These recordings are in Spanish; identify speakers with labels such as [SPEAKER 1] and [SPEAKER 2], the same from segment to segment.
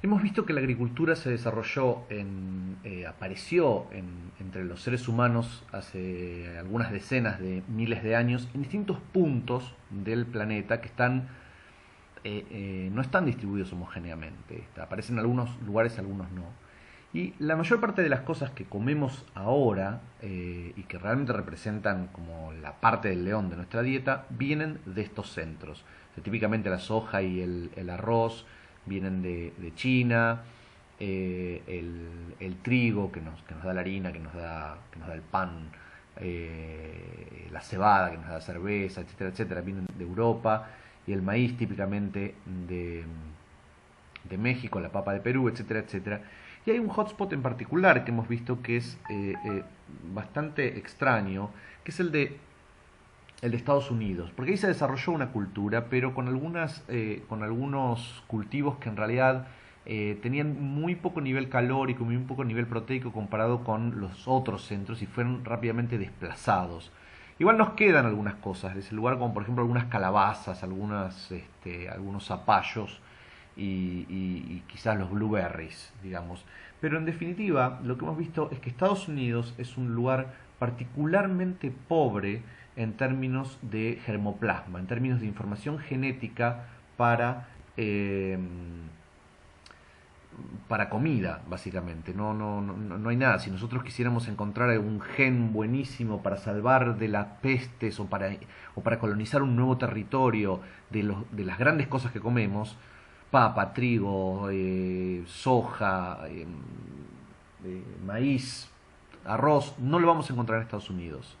[SPEAKER 1] Hemos visto que la agricultura se desarrolló, apareció entre los seres humanos hace algunas decenas de miles de años en distintos puntos del planeta que no están distribuidos homogéneamente. Aparecen en algunos lugares, algunos no. Y la mayor parte de las cosas que comemos ahora y que realmente representan como la parte del león de nuestra dieta vienen de estos centros. O sea, típicamente la soja y el arroz vienen de China, el trigo que nos da la harina, que nos da el pan, la cebada que nos da la cerveza, etcétera, etcétera, vienen de Europa, y el maíz típicamente de México, la papa de Perú, etcétera, etcétera. Y hay un hotspot en particular que hemos visto que es bastante extraño, que es el de Estados Unidos, porque ahí se desarrolló una cultura, pero con algunos cultivos que en realidad tenían muy poco nivel calórico, muy poco nivel proteico comparado con los otros centros y fueron rápidamente desplazados. Igual nos quedan algunas cosas de ese lugar, como por ejemplo algunas calabazas, algunos zapallos y quizás los blueberries, digamos. Pero en definitiva, lo que hemos visto es que Estados Unidos es un lugar particularmente pobre en términos de germoplasma, en términos de información genética eh, para comida, básicamente. No hay nada. Si nosotros quisiéramos encontrar un gen buenísimo para salvar de las pestes o para colonizar un nuevo territorio de las grandes cosas que comemos, papa, trigo, soja, maíz, arroz, no lo vamos a encontrar en Estados Unidos.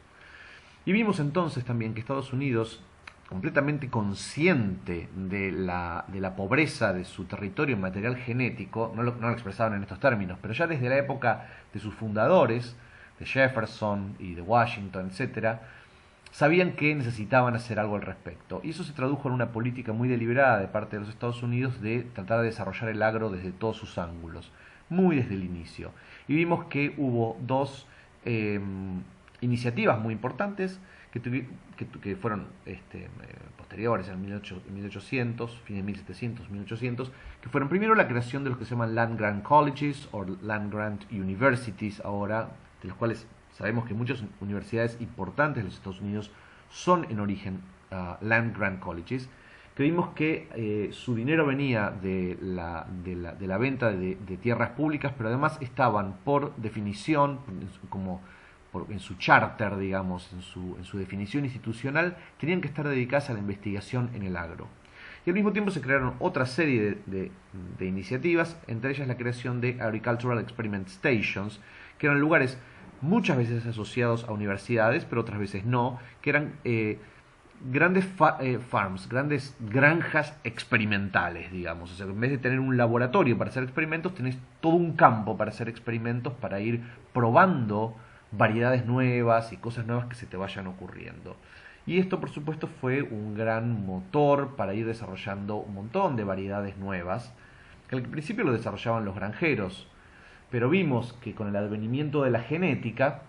[SPEAKER 1] Y vimos entonces también que Estados Unidos, completamente consciente de la pobreza de su territorio en material genético, no lo expresaban en estos términos, pero ya desde la época de sus fundadores, de Jefferson y de Washington, etcétera, sabían que necesitaban hacer algo al respecto. Y eso se tradujo en una política muy deliberada de parte de los Estados Unidos de tratar de desarrollar el agro desde todos sus ángulos, muy desde el inicio. Y vimos que hubo dos iniciativas muy importantes que fueron posteriores en 1800, fin de 1700, 1800, que fueron primero la creación de los que se llaman Land Grant Colleges o Land Grant Universities ahora, de los cuales sabemos que muchas universidades importantes de los Estados Unidos son en origen Land Grant Colleges, que vimos que su dinero venía de la venta de tierras públicas, pero además estaban por definición, en su charter, digamos, en su definición institucional, tenían que estar dedicadas a la investigación en el agro. Y al mismo tiempo se crearon otra serie de iniciativas, entre ellas la creación de Agricultural Experiment Stations, que eran lugares muchas veces asociados a universidades, pero otras veces no, que eran grandes farms, grandes granjas experimentales, digamos. O sea, en vez de tener un laboratorio para hacer experimentos, tenés todo un campo para hacer experimentos, para ir probando variedades nuevas y cosas nuevas que se te vayan ocurriendo. Y esto, por supuesto, fue un gran motor para ir desarrollando un montón de variedades nuevas, que al principio lo desarrollaban los granjeros, pero vimos que con el advenimiento de la genética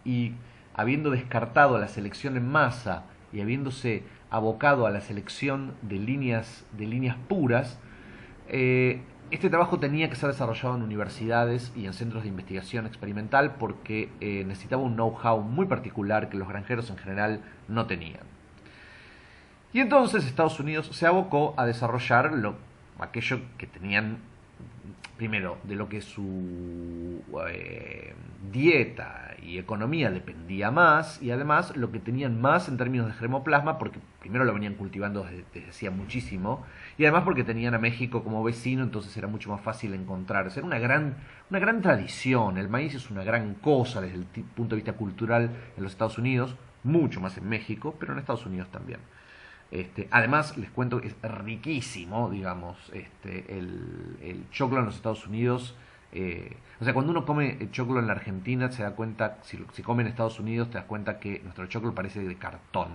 [SPEAKER 1] y habiendo descartado la selección en masa y habiéndose abocado a la selección de líneas puras, este trabajo tenía que ser desarrollado en universidades y en centros de investigación experimental porque necesitaba un know-how muy particular que los granjeros en general no tenían. Y entonces Estados Unidos se abocó a desarrollar aquello que tenían primero de lo que su dieta y economía dependía más y además lo que tenían más en términos de germoplasma porque primero lo venían cultivando desde hacía muchísimo y además porque tenían a México como vecino, entonces era mucho más fácil encontrar. O sea, era una gran tradición. El maíz es una gran cosa desde el punto de vista cultural en los Estados Unidos, mucho más en México, pero en Estados Unidos también. Además, les cuento que es riquísimo, digamos, el choclo en los Estados Unidos. O sea, cuando uno come choclo en la Argentina, se da cuenta, si come en Estados Unidos, te das cuenta que nuestro choclo parece de cartón.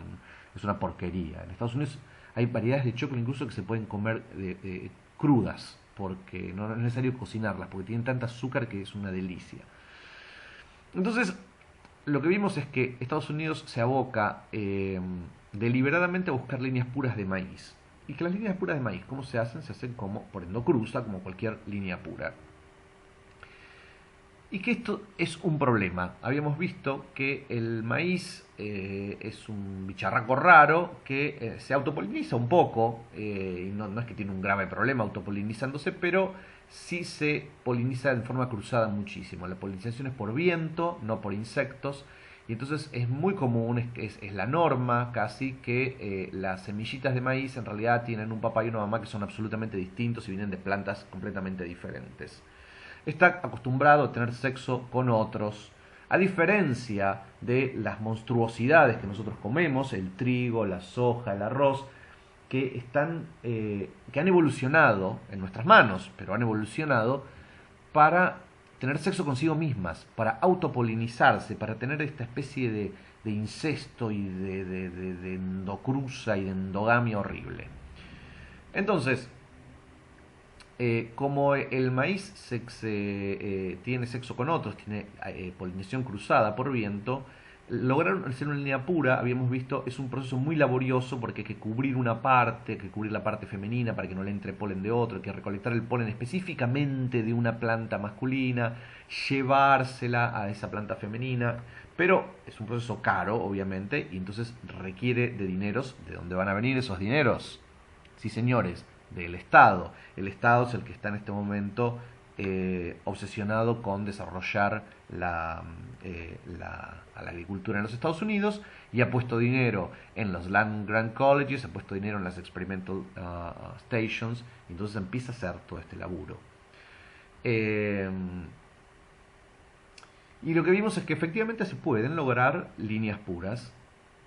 [SPEAKER 1] Es una porquería. En Estados Unidos hay variedades de choclo incluso que se pueden comer crudas, porque no es necesario cocinarlas, porque tienen tanta azúcar que es una delicia. Entonces, lo que vimos es que Estados Unidos se aboca deliberadamente a buscar líneas puras de maíz. y que las líneas puras de maíz, ¿cómo se hacen? Se hacen como por endocruza, como cualquier línea pura. Y que esto es un problema. Habíamos visto que el maíz es un bicharraco raro que se autopoliniza un poco, y no es que tiene un grave problema autopolinizándose, pero sí se poliniza de forma cruzada muchísimo. La polinización es por viento, no por insectos, y entonces es muy común, es la norma casi, que las semillitas de maíz en realidad tienen un papá y una mamá que son absolutamente distintos y vienen de plantas completamente diferentes. Está acostumbrado a tener sexo con otros, a diferencia de las monstruosidades que nosotros comemos, el trigo, la soja, el arroz, que han evolucionado en nuestras manos, pero han evolucionado para tener sexo consigo mismas, para autopolinizarse, para tener esta especie de incesto y de endocruza y de endogamia horrible. Entonces, como el maíz tiene sexo con otros, tiene polinización cruzada por viento, lograr hacer una línea pura, habíamos visto, es un proceso muy laborioso porque hay que cubrir una parte, hay que cubrir la parte femenina para que no le entre polen de otro, hay que recolectar el polen específicamente de una planta masculina, llevársela a esa planta femenina, pero es un proceso caro, obviamente, y entonces requiere de dineros. ¿De dónde van a venir esos dineros? Sí, señores, del Estado. El Estado es el que está en este momento obsesionado con desarrollar a la agricultura en los Estados Unidos y ha puesto dinero en los Land Grant Colleges, ha puesto dinero en las Experimental Stations, y entonces empieza a hacer todo este laburo. Y lo que vimos es que efectivamente se pueden lograr líneas puras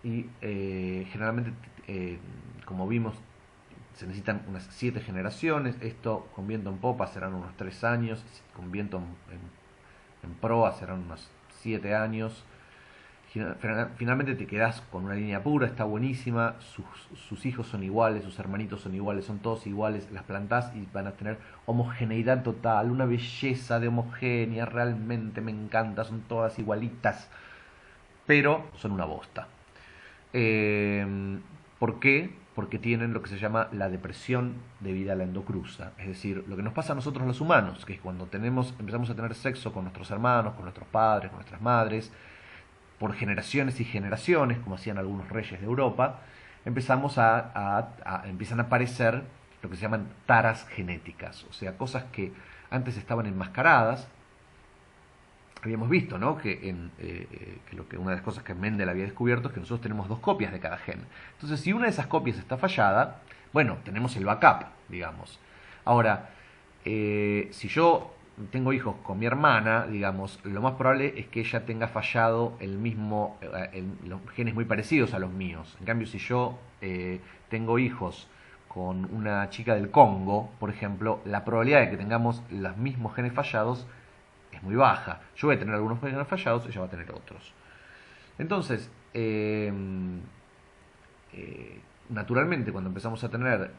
[SPEAKER 1] y generalmente, como vimos, se necesitan unas 7 generaciones. Esto con viento en popa serán unos 3 años, con viento en proa serán unos 7 años. Finalmente te quedás con una línea pura, está buenísima, sus hijos son iguales, sus hermanitos son iguales, son todos iguales, las plantás y van a tener homogeneidad total, una belleza de homogénea, realmente me encanta, son todas igualitas, pero son una bosta. ¿Por qué? Porque tienen lo que se llama la depresión debida a la endocruza. Es decir, lo que nos pasa a nosotros los humanos, que es cuando empezamos a tener sexo con nuestros hermanos, con nuestros padres, con nuestras madres, por generaciones y generaciones, como hacían algunos reyes de Europa, empiezan a aparecer lo que se llaman taras genéticas, o sea, cosas que antes estaban enmascaradas. Habíamos visto, ¿no?, que una de las cosas que Mendel había descubierto es que nosotros tenemos 2 copias de cada gen. Entonces, si una de esas copias está fallada, bueno, tenemos el backup, digamos. Ahora, si yo tengo hijos con mi hermana, digamos, lo más probable es que ella tenga fallado los genes muy parecidos a los míos. En cambio, si yo tengo hijos con una chica del Congo, por ejemplo, la probabilidad de que tengamos los mismos genes fallados es muy baja. Yo voy a tener algunos genes fallados, ella va a tener otros. Entonces, naturalmente, cuando empezamos a tener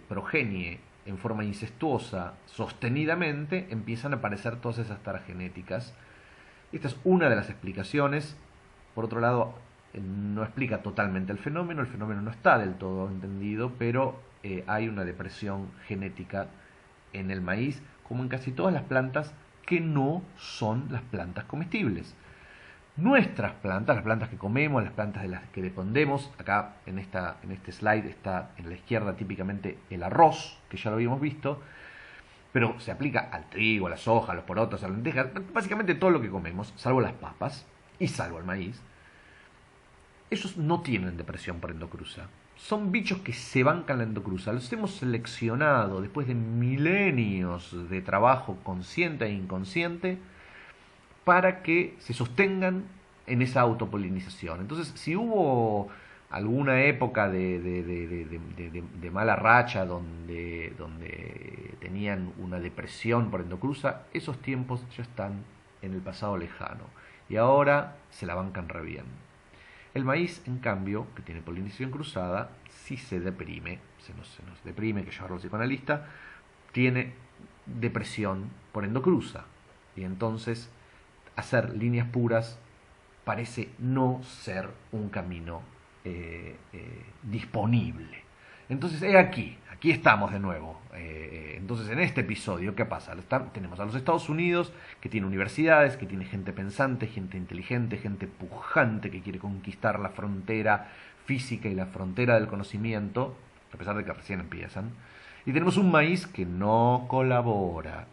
[SPEAKER 1] progenie en forma incestuosa sostenidamente, empiezan a aparecer todas esas taras genéticas. Esta es una de las explicaciones. Por otro lado, no explica totalmente el fenómeno no está del todo entendido, pero hay una depresión genética en el maíz, como en casi todas las plantas que no son las plantas comestibles. Nuestras plantas, las plantas que comemos, las plantas de las que dependemos, acá en este slide está en la izquierda típicamente el arroz, que ya lo habíamos visto, pero se aplica al trigo, a la soja, a los porotos, a las lentejas, básicamente todo lo que comemos, salvo las papas y salvo el maíz. Ellos no tienen depresión por endocruza. Son bichos que se bancan la endocruza. Los hemos seleccionado después de milenios de trabajo consciente e inconsciente para que se sostengan en esa autopolinización. Entonces, si hubo alguna época de mala racha donde tenían una depresión por endocruza, esos tiempos ya están en el pasado lejano y ahora se la bancan re bien. El maíz, en cambio, que tiene polinización cruzada, sí se deprime, se nos deprime, que llevarlo al psicoanalista, tiene depresión por endocruza. Y entonces hacer líneas puras parece no ser un camino disponible. Entonces, aquí estamos de nuevo. Entonces, en este episodio, ¿qué pasa? Tenemos a los Estados Unidos, que tiene universidades, que tiene gente pensante, gente inteligente, gente pujante, que quiere conquistar la frontera física y la frontera del conocimiento, a pesar de que recién empiezan. Y tenemos un maíz que no colabora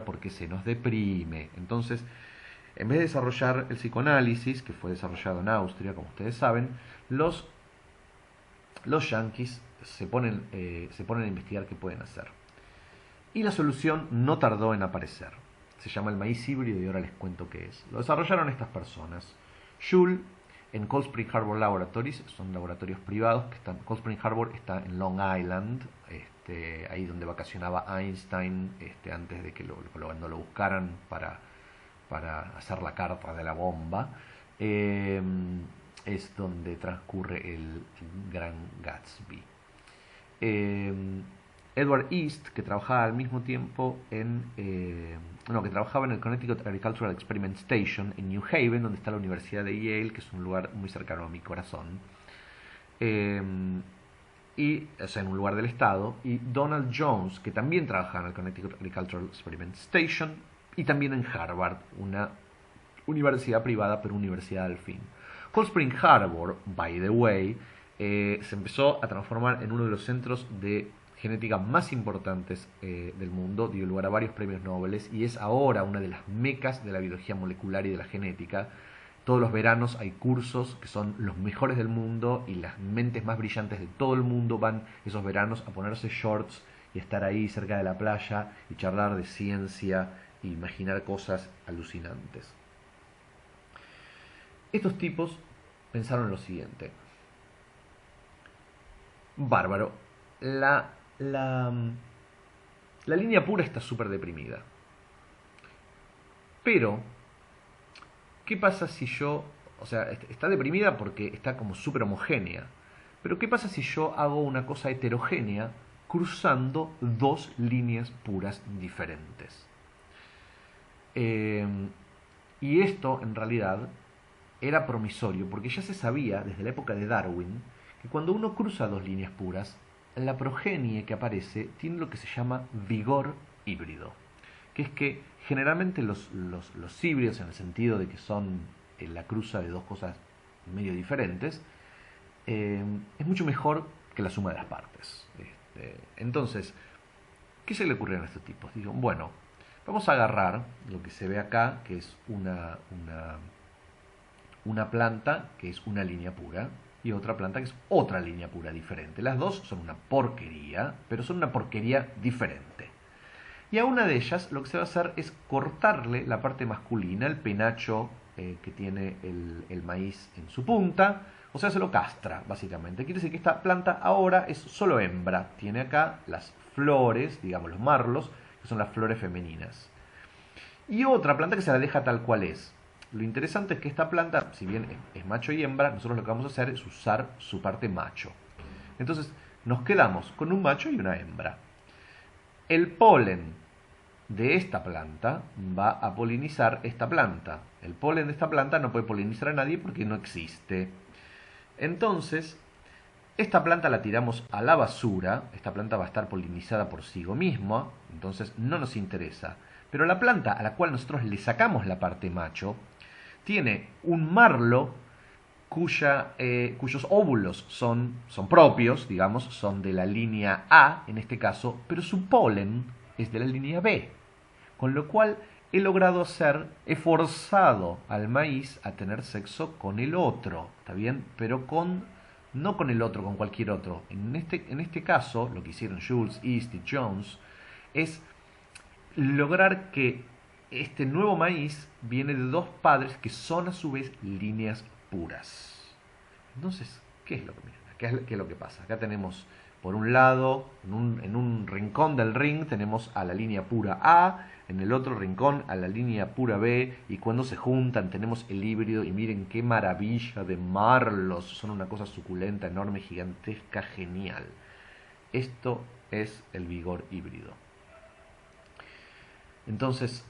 [SPEAKER 1] porque se nos deprime. Entonces, en vez de desarrollar el psicoanálisis, que fue desarrollado en Austria, como ustedes saben, los yanquis se ponen a investigar qué pueden hacer. Y la solución no tardó en aparecer. Se llama el maíz híbrido y ahora les cuento qué es. Lo desarrollaron estas personas. Joule en Cold Spring Harbor Laboratories, son laboratorios privados que están. Cold Spring Harbor está en Long Island, ahí donde vacacionaba Einstein antes de que cuando lo buscaran para hacer la carta de la bomba. Es donde transcurre el Gran Gatsby. Edward East, que trabajaba al mismo tiempo que trabajaba en el Connecticut Agricultural Experiment Station en New Haven, donde está la Universidad de Yale, que es un lugar muy cercano a mi corazón, en un lugar del estado, y Donald Jones, que también trabajaba en el Connecticut Agricultural Experiment Station, y también en Harvard, una universidad privada, pero universidad al fin. Cold Spring Harbor, by the way, se empezó a transformar en uno de los centros de genética más importantes del mundo, dio lugar a varios premios Nobel y es ahora una de las mecas de la biología molecular y de la genética. Todos los veranos hay cursos que son los mejores del mundo y las mentes más brillantes de todo el mundo van esos veranos a ponerse shorts y estar ahí cerca de la playa y charlar de ciencia e imaginar cosas alucinantes. Estos tipos pensaron lo siguiente. Bárbaro. La línea pura está súper deprimida. Pero, ¿qué pasa si yo... O sea, está deprimida porque está como súper homogénea. Pero ¿qué pasa si yo hago una cosa heterogénea cruzando dos líneas puras diferentes? Y esto, en realidad, era promisorio, porque ya se sabía desde la época de Darwin que cuando uno cruza dos líneas puras, la progenie que aparece tiene lo que se llama vigor híbrido, que es que generalmente los híbridos, en el sentido de que son la cruza de dos cosas medio diferentes, es mucho mejor que la suma de las partes. Entonces, ¿qué se le ocurrió a estos tipos? Digo, bueno, vamos a agarrar lo que se ve acá, que es una planta que es una línea pura y otra planta que es otra línea pura diferente. Las dos son una porquería, pero son una porquería diferente. Y a una de ellas lo que se va a hacer es cortarle la parte masculina, el penacho que tiene el maíz en su punta, o sea, se lo castra, básicamente. Quiere decir que esta planta ahora es solo hembra. Tiene acá las flores, digamos los marlos, que son las flores femeninas. Y otra planta que se la deja tal cual es. Lo interesante es que esta planta, si bien es macho y hembra, nosotros lo que vamos a hacer es usar su parte macho. Entonces nos quedamos con un macho y una hembra. El polen de esta planta va a polinizar esta planta. El polen de esta planta no puede polinizar a nadie porque no existe. Entonces, esta planta la tiramos a la basura. Esta planta va a estar polinizada por sí misma, entonces no nos interesa. Pero la planta a la cual nosotros le sacamos la parte macho tiene un marlo cuyos óvulos son propios, digamos, son de la línea A en este caso, pero su polen es de la línea B. Con lo cual he forzado al maíz a tener sexo con el otro, ¿está bien? Pero no con el otro, con cualquier otro. En este caso, lo que hicieron Jules, East y Jones es lograr que este nuevo maíz viene de dos padres que son a su vez líneas puras. Entonces, ¿qué es lo que pasa? Acá tenemos, por un lado, en un rincón del ring tenemos a la línea pura A, en el otro rincón a la línea pura B, y cuando se juntan tenemos el híbrido, y miren qué maravilla de marlos, son una cosa suculenta, enorme, gigantesca, genial. Esto es el vigor híbrido. Entonces,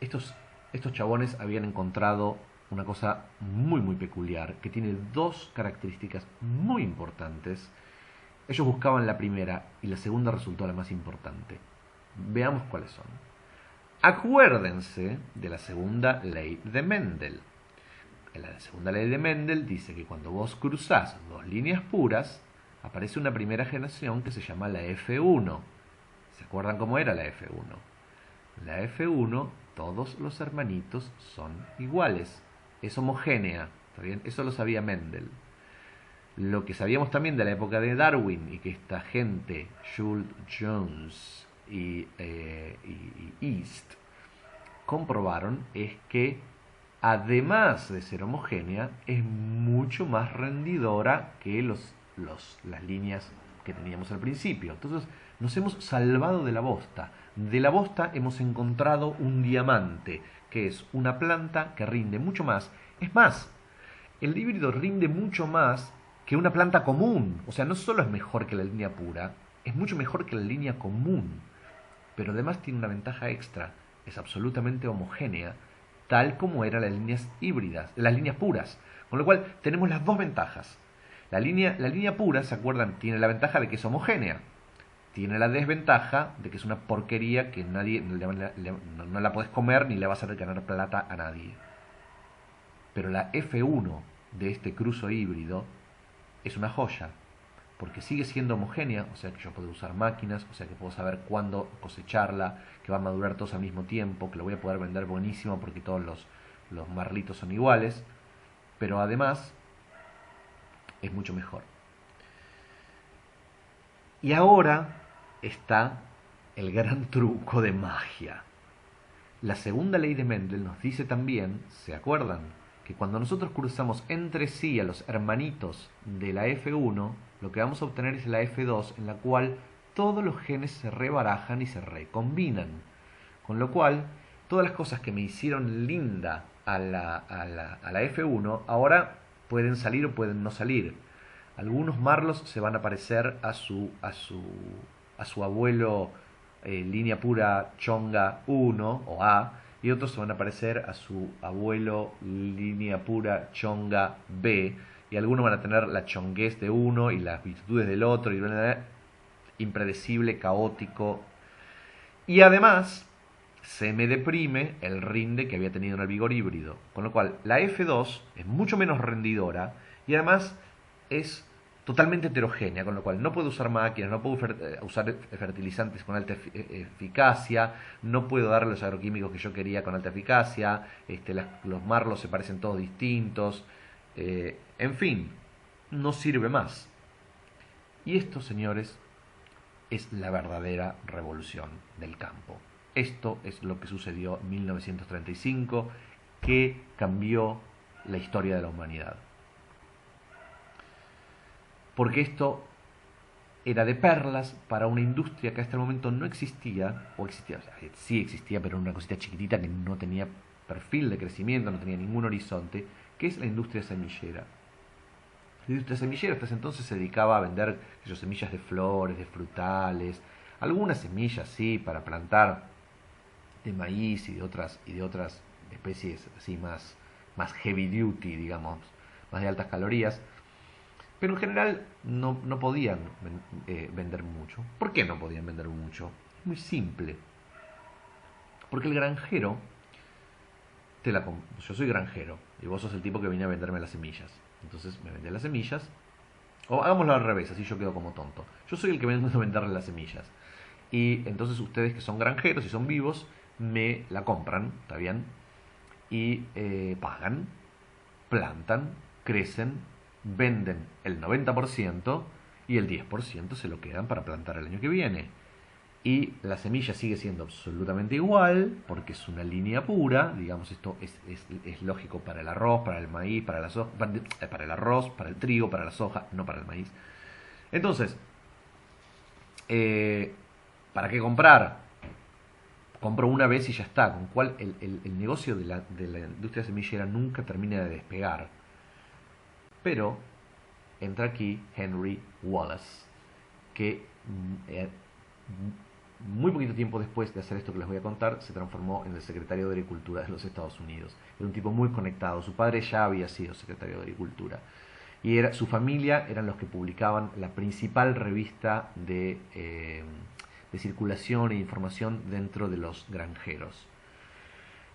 [SPEAKER 1] estos chabones habían encontrado una cosa muy muy peculiar, que tiene dos características muy importantes. Ellos buscaban la primera y la segunda resultó la más importante. Veamos cuáles son. Acuérdense de la segunda ley de Mendel. En la segunda ley de Mendel dice que cuando vos cruzás dos líneas puras, aparece una primera generación que se llama la F1. ¿Se acuerdan cómo era la F1? La F1, todos los hermanitos son iguales. Es homogénea. ¿Está bien? Eso lo sabía Mendel. Lo que sabíamos también de la época de Darwin y que esta gente, Schultz, Jones y East, comprobaron es que además de ser homogénea, es mucho más rendidora que las líneas que teníamos al principio. Entonces nos hemos salvado de la bosta. De la bosta hemos encontrado un diamante, que es una planta que rinde mucho más. Es más, el híbrido rinde mucho más que una planta común. O sea, no solo es mejor que la línea pura, es mucho mejor que la línea común. Pero además tiene una ventaja extra. Es absolutamente homogénea, tal como eran las líneas híbridas, las líneas puras. Con lo cual tenemos las dos ventajas. La línea pura, ¿se acuerdan? Tiene la ventaja de que es homogénea. Tiene la desventaja de que es una porquería que nadie no la puedes comer ni le vas a hacer ganar plata a nadie. Pero la F1 de este cruzo híbrido es una joya, porque sigue siendo homogénea, o sea que yo puedo usar máquinas, o sea que puedo saber cuándo cosecharla, que va a madurar todos al mismo tiempo, que lo voy a poder vender buenísimo porque todos los marlitos son iguales, pero además es mucho mejor. Y ahora está el gran truco de magia. La segunda ley de Mendel nos dice también, ¿se acuerdan? Que cuando nosotros cruzamos entre sí a los hermanitos de la F1, lo que vamos a obtener es la F2, en la cual todos los genes se rebarajan y se recombinan. Con lo cual, todas las cosas que me hicieron linda a la F1, ahora pueden salir o pueden no salir. Algunos marlos se van a parecer a su abuelo línea pura chonga 1 o A, y otros se van a parecer a su abuelo línea pura chonga B, y algunos van a tener la chonguez de uno y las virtudes del otro, y impredecible, caótico. Y además se me deprime el rinde que había tenido en el vigor híbrido, con lo cual la F2 es mucho menos rendidora y además es totalmente heterogénea, con lo cual no puedo usar máquinas, no puedo usar fertilizantes con alta eficacia, no puedo darle los agroquímicos que yo quería con alta eficacia, los marlos se parecen todos distintos, en fin, no sirve más. Y esto, señores, es la verdadera revolución del campo. Esto es lo que sucedió en 1935, que cambió la historia de la humanidad. Porque esto era de perlas para una industria que hasta el momento no existía, o existía, o sea, sí existía, pero una cosita chiquitita que no tenía perfil de crecimiento, no tenía ningún horizonte, que es la industria semillera. La industria semillera hasta ese entonces se dedicaba a vender semillas de flores, de frutales, algunas semillas sí para plantar de maíz y de otras especies así más heavy duty, digamos, más de altas calorías. Pero en general no podían vender mucho. ¿Por qué no podían vender mucho? Es muy simple. Porque el granjero, yo soy granjero y vos sos el tipo que viene a venderme las semillas. Entonces me vendés las semillas. O hagámoslo al revés, así yo quedo como tonto. Yo soy el que viene a venderle las semillas. Y entonces ustedes que son granjeros y son vivos, me la compran, ¿está bien? Y pagan, plantan, crecen, venden el 90% y el 10% se lo quedan para plantar el año que viene. Y la semilla sigue siendo absolutamente igual, porque es una línea pura, digamos, esto es lógico para el arroz, para el maíz, para la soja, para el arroz, para el trigo, para la soja, no para el maíz. Entonces, ¿para qué comprar? Compro una vez y ya está, con cual el negocio de la industria semillera nunca termina de despegar. Pero entra aquí Henry Wallace, que muy poquito tiempo después de hacer esto que les voy a contar, se transformó en el secretario de Agricultura de los Estados Unidos. Era un tipo muy conectado. Su padre ya había sido secretario de Agricultura. Y su familia eran los que publicaban la principal revista de circulación e información dentro de los granjeros.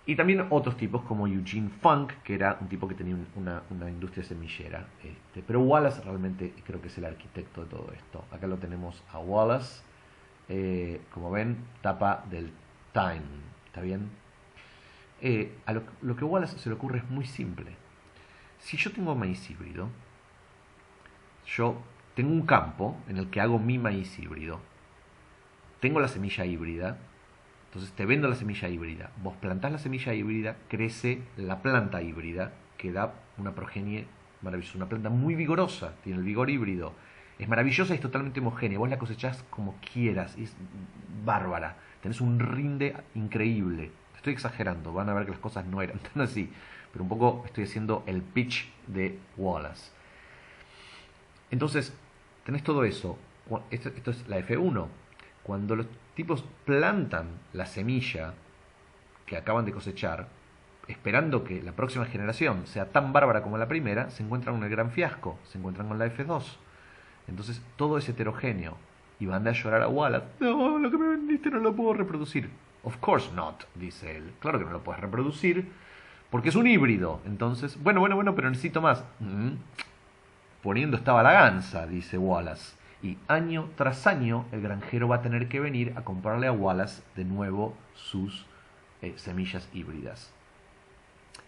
[SPEAKER 1] Y también otros tipos como Eugene Funk, que era un tipo que tenía una industria semillera. Pero Wallace realmente creo que es el arquitecto de todo esto. Acá lo tenemos a Wallace. Como ven, tapa del Time. ¿Está bien? A lo que a Wallace se le ocurre es muy simple. Si yo tengo maíz híbrido, yo tengo un campo en el que hago mi maíz híbrido, tengo la semilla híbrida, entonces te vendo la semilla híbrida, vos plantás la semilla híbrida, crece la planta híbrida, que da una progenie maravillosa, una planta muy vigorosa, tiene el vigor híbrido, es maravillosa y es totalmente homogénea, vos la cosechás como quieras, es bárbara, tenés un rinde increíble. Estoy exagerando, van a ver que las cosas no eran tan así, pero un poco estoy haciendo el pitch de Wallace. Entonces, tenés todo eso. Esto es la F1. Cuando los tipos plantan la semilla que acaban de cosechar, esperando que la próxima generación sea tan bárbara como la primera, se encuentran con el gran fiasco, se encuentran con la F2. Entonces, todo es heterogéneo. Y van a llorar a Wallace. No, lo que me vendiste no lo puedo reproducir. Of course not, dice él. Claro que no lo puedes reproducir, porque es un híbrido. Entonces, bueno, pero necesito más. Poniendo esta balaganza, dice Wallace. Y año tras año el granjero va a tener que venir a comprarle a Wallace de nuevo sus semillas híbridas.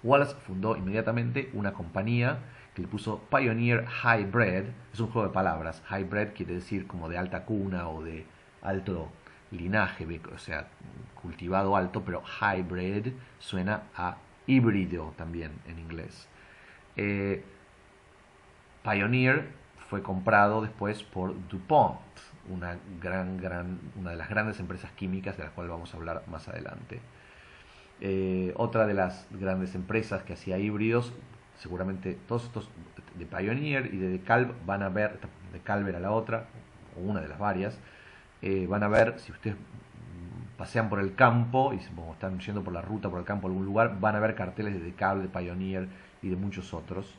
[SPEAKER 1] Wallace fundó inmediatamente una compañía que le puso Pioneer Hybrid. Es un juego de palabras. Hybrid quiere decir como de alta cuna o de alto linaje, o sea, cultivado alto, pero hybrid suena a híbrido también en inglés. Pioneer fue comprado después por DuPont, una de las grandes empresas químicas de la cual vamos a hablar más adelante. Otra de las grandes empresas que hacía híbridos, seguramente todos estos de Pioneer y de DeKalb van a ver, DeKalb era la otra, o una de las varias, van a ver, si ustedes pasean por el campo y están yendo por la ruta, por el campo, a algún lugar, van a ver carteles de DeKalb, de Pioneer y de muchos otros.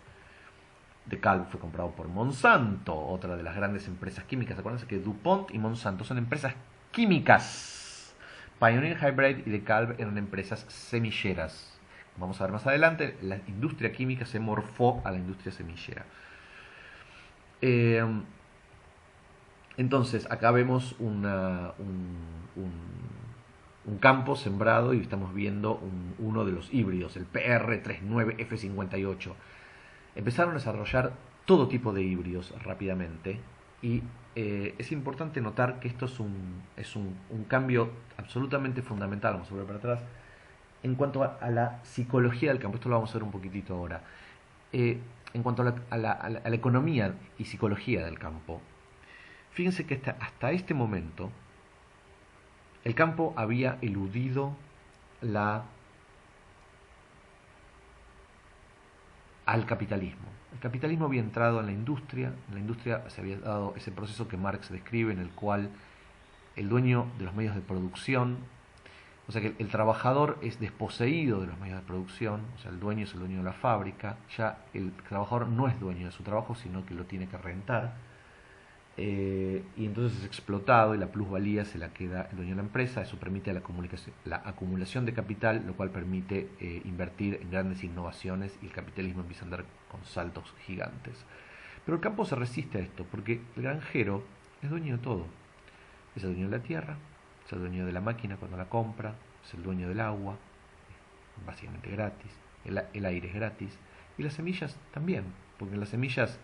[SPEAKER 1] DeKalb fue comprado por Monsanto, otra de las grandes empresas químicas. Acuérdense que DuPont y Monsanto son empresas químicas. Pioneer Hybrid y DeKalb eran empresas semilleras. Vamos a ver más adelante, la industria química se morfó a la industria semillera. Entonces, acá vemos un campo sembrado y estamos viendo uno de los híbridos, el PR39F58. Empezaron a desarrollar todo tipo de híbridos rápidamente y es importante notar que esto es un cambio absolutamente fundamental, vamos a volver para atrás, en cuanto a la psicología del campo. Esto lo vamos a ver un poquitito ahora. En cuanto a la economía y psicología del campo, fíjense que hasta este momento el campo había eludido al capitalismo. El capitalismo había entrado en la industria se había dado ese proceso que Marx describe, en el cual el dueño de los medios de producción, o sea que el trabajador es desposeído de los medios de producción, o sea el dueño es el dueño de la fábrica, ya el trabajador no es dueño de su trabajo, sino que lo tiene que rentar, y entonces es explotado y la plusvalía se la queda el dueño de la empresa. Eso permite la acumulación de capital, lo cual permite invertir en grandes innovaciones y el capitalismo empieza a andar con saltos gigantes. Pero el campo se resiste a esto porque el granjero es dueño de todo. Es el dueño de la tierra, es el dueño de la máquina cuando la compra, es el dueño del agua, básicamente gratis, el aire es gratis, y las semillas también, porque las semillas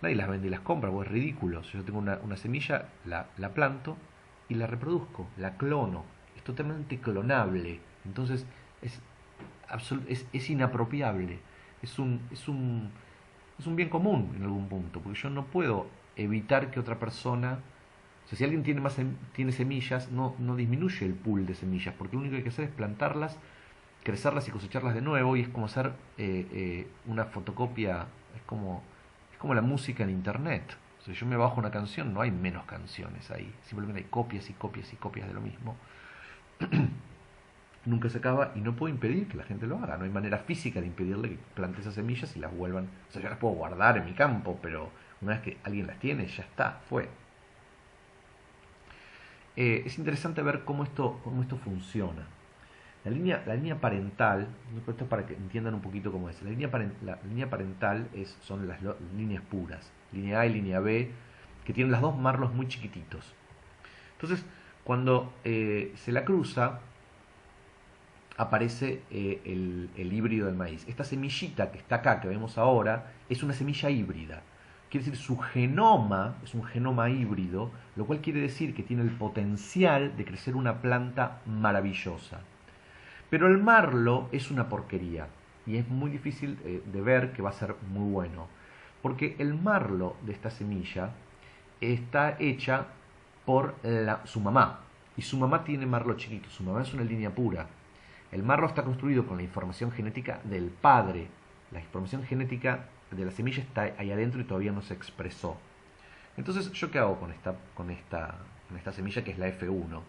[SPEAKER 1] nadie las vende y las compra, porque es ridículo. Si yo tengo una semilla, la planto y la reproduzco, la clono, es totalmente clonable, entonces es inapropiable, es un bien común en algún punto, porque yo no puedo evitar que otra persona, o sea, si alguien tiene semillas, no disminuye el pool de semillas, porque lo único que hay que hacer es plantarlas, crecerlas y cosecharlas de nuevo, y es como hacer una fotocopia, es como la música en internet. Si yo me bajo una canción, no hay menos canciones ahí. Simplemente hay copias y copias y copias de lo mismo. Nunca se acaba y no puedo impedir que la gente lo haga. No hay manera física de impedirle que plante esas semillas y las vuelvan. O sea, yo las puedo guardar en mi campo, pero una vez que alguien las tiene, ya está, fue. Es interesante ver cómo esto funciona. La línea parental, esto es para que entiendan un poquito cómo es. La línea parental son las líneas puras, línea A y línea B, que tienen las dos marlos muy chiquititos. Entonces, cuando se la cruza, aparece el híbrido del maíz. Esta semillita que está acá, que vemos ahora, es una semilla híbrida. Quiere decir, su genoma es un genoma híbrido, lo cual quiere decir que tiene el potencial de crecer una planta maravillosa. Pero el marlo es una porquería y es muy difícil de ver que va a ser muy bueno. Porque el marlo de esta semilla está hecha por su mamá. Y su mamá tiene marlo chiquito, su mamá es una línea pura. El marlo está construido con la información genética del padre. La información genética de la semilla está ahí adentro y todavía no se expresó. Entonces, ¿yo qué hago con esta semilla que es la F1?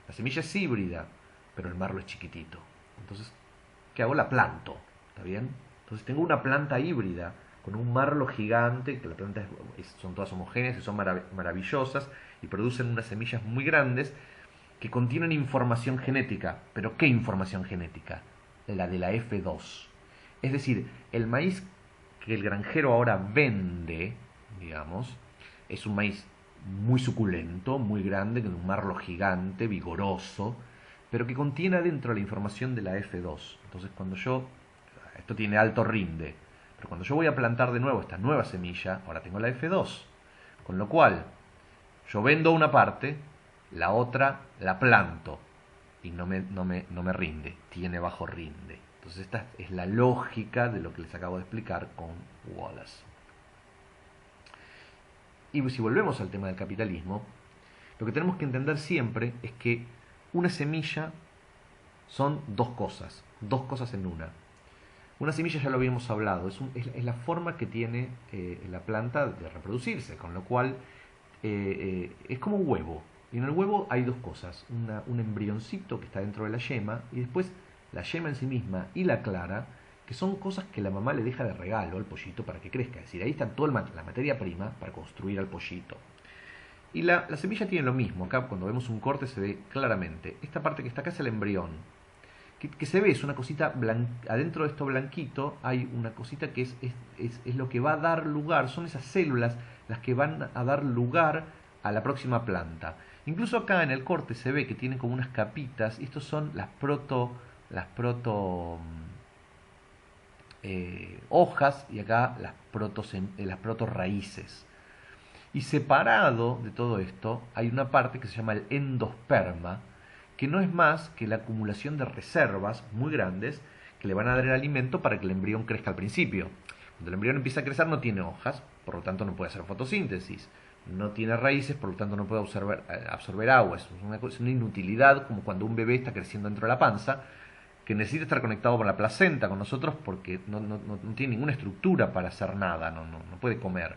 [SPEAKER 1] La semilla es híbrida, pero el marlo es chiquitito. Entonces, ¿qué hago? La planto, ¿está bien? Entonces tengo una planta híbrida con un marlo gigante, que la planta son todas homogéneas y son maravillosas y producen unas semillas muy grandes que contienen información genética. ¿Pero qué información genética? La de la F2. Es decir, el maíz que el granjero ahora vende, digamos, es un maíz muy suculento, muy grande, con un marlo gigante, vigoroso, pero que contiene adentro la información de la F2. Entonces esto tiene alto rinde, pero cuando yo voy a plantar de nuevo esta nueva semilla, ahora tengo la F2. Con lo cual, yo vendo una parte, la otra la planto y no me rinde, tiene bajo rinde. Entonces esta es la lógica de lo que les acabo de explicar con Wallace. Y si volvemos al tema del capitalismo, lo que tenemos que entender siempre es que una semilla son dos cosas en una. Una semilla ya lo habíamos hablado, es la forma que tiene la planta de reproducirse, con lo cual es como un huevo. Y en el huevo hay dos cosas, un embrioncito que está dentro de la yema y después la yema en sí misma y la clara, que son cosas que la mamá le deja de regalo al pollito para que crezca. Es decir, ahí está toda la materia prima para construir al pollito. Y la semilla tiene lo mismo. Acá cuando vemos un corte se ve claramente. Esta parte que está acá es el embrión. Que se ve, es una cosita adentro de esto blanquito hay una cosita que es lo que va a dar lugar, son esas células las que van a dar lugar a la próxima planta. Incluso acá en el corte se ve que tienen como unas capitas, y estos son las proto hojas y acá las proto raíces. Y separado de todo esto hay una parte que se llama el endosperma, que no es más que la acumulación de reservas muy grandes que le van a dar el alimento para que el embrión crezca al principio. Cuando el embrión empieza a crecer no tiene hojas, por lo tanto no puede hacer fotosíntesis. No tiene raíces, por lo tanto no puede absorber agua. Es una inutilidad, como cuando un bebé está creciendo dentro de la panza, que necesita estar conectado con la placenta, con nosotros, porque no tiene ninguna estructura para hacer nada, no puede comer.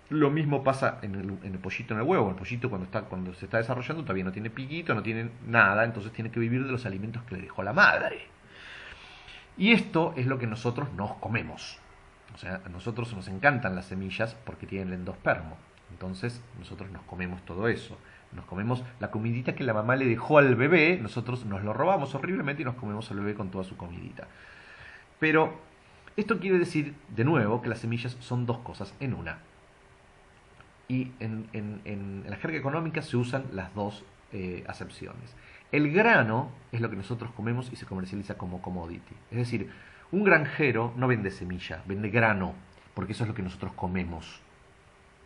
[SPEAKER 1] Lo mismo pasa en el pollito, en el huevo. El pollito cuando se está desarrollando todavía no tiene piquito, no tiene nada, entonces tiene que vivir de los alimentos que le dejó la madre. Y esto es lo que nosotros nos comemos. O sea, a nosotros nos encantan las semillas porque tienen el endospermo. Entonces nosotros nos comemos todo eso. Nos comemos la comidita que la mamá le dejó al bebé, nosotros nos lo robamos horriblemente y nos comemos al bebé con toda su comidita. Pero esto quiere decir, de nuevo, que las semillas son dos cosas en una. Y en la jerga económica se usan las dos acepciones. El grano es lo que nosotros comemos y se comercializa como commodity. Es decir, un granjero no vende semilla, vende grano, porque eso es lo que nosotros comemos.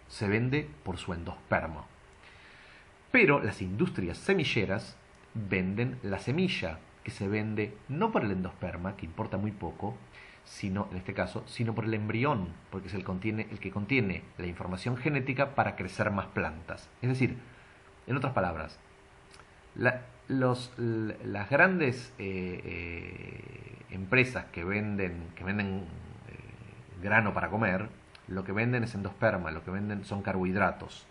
[SPEAKER 1] Se vende por su endospermo. Pero las industrias semilleras venden la semilla, que se vende no por el endosperma, que importa muy poco, sino, en este caso, sino por el embrión, porque es el que contiene la información genética para crecer más plantas. Es decir, en otras palabras, las grandes empresas que venden grano para comer, lo que venden es endosperma, lo que venden son carbohidratos.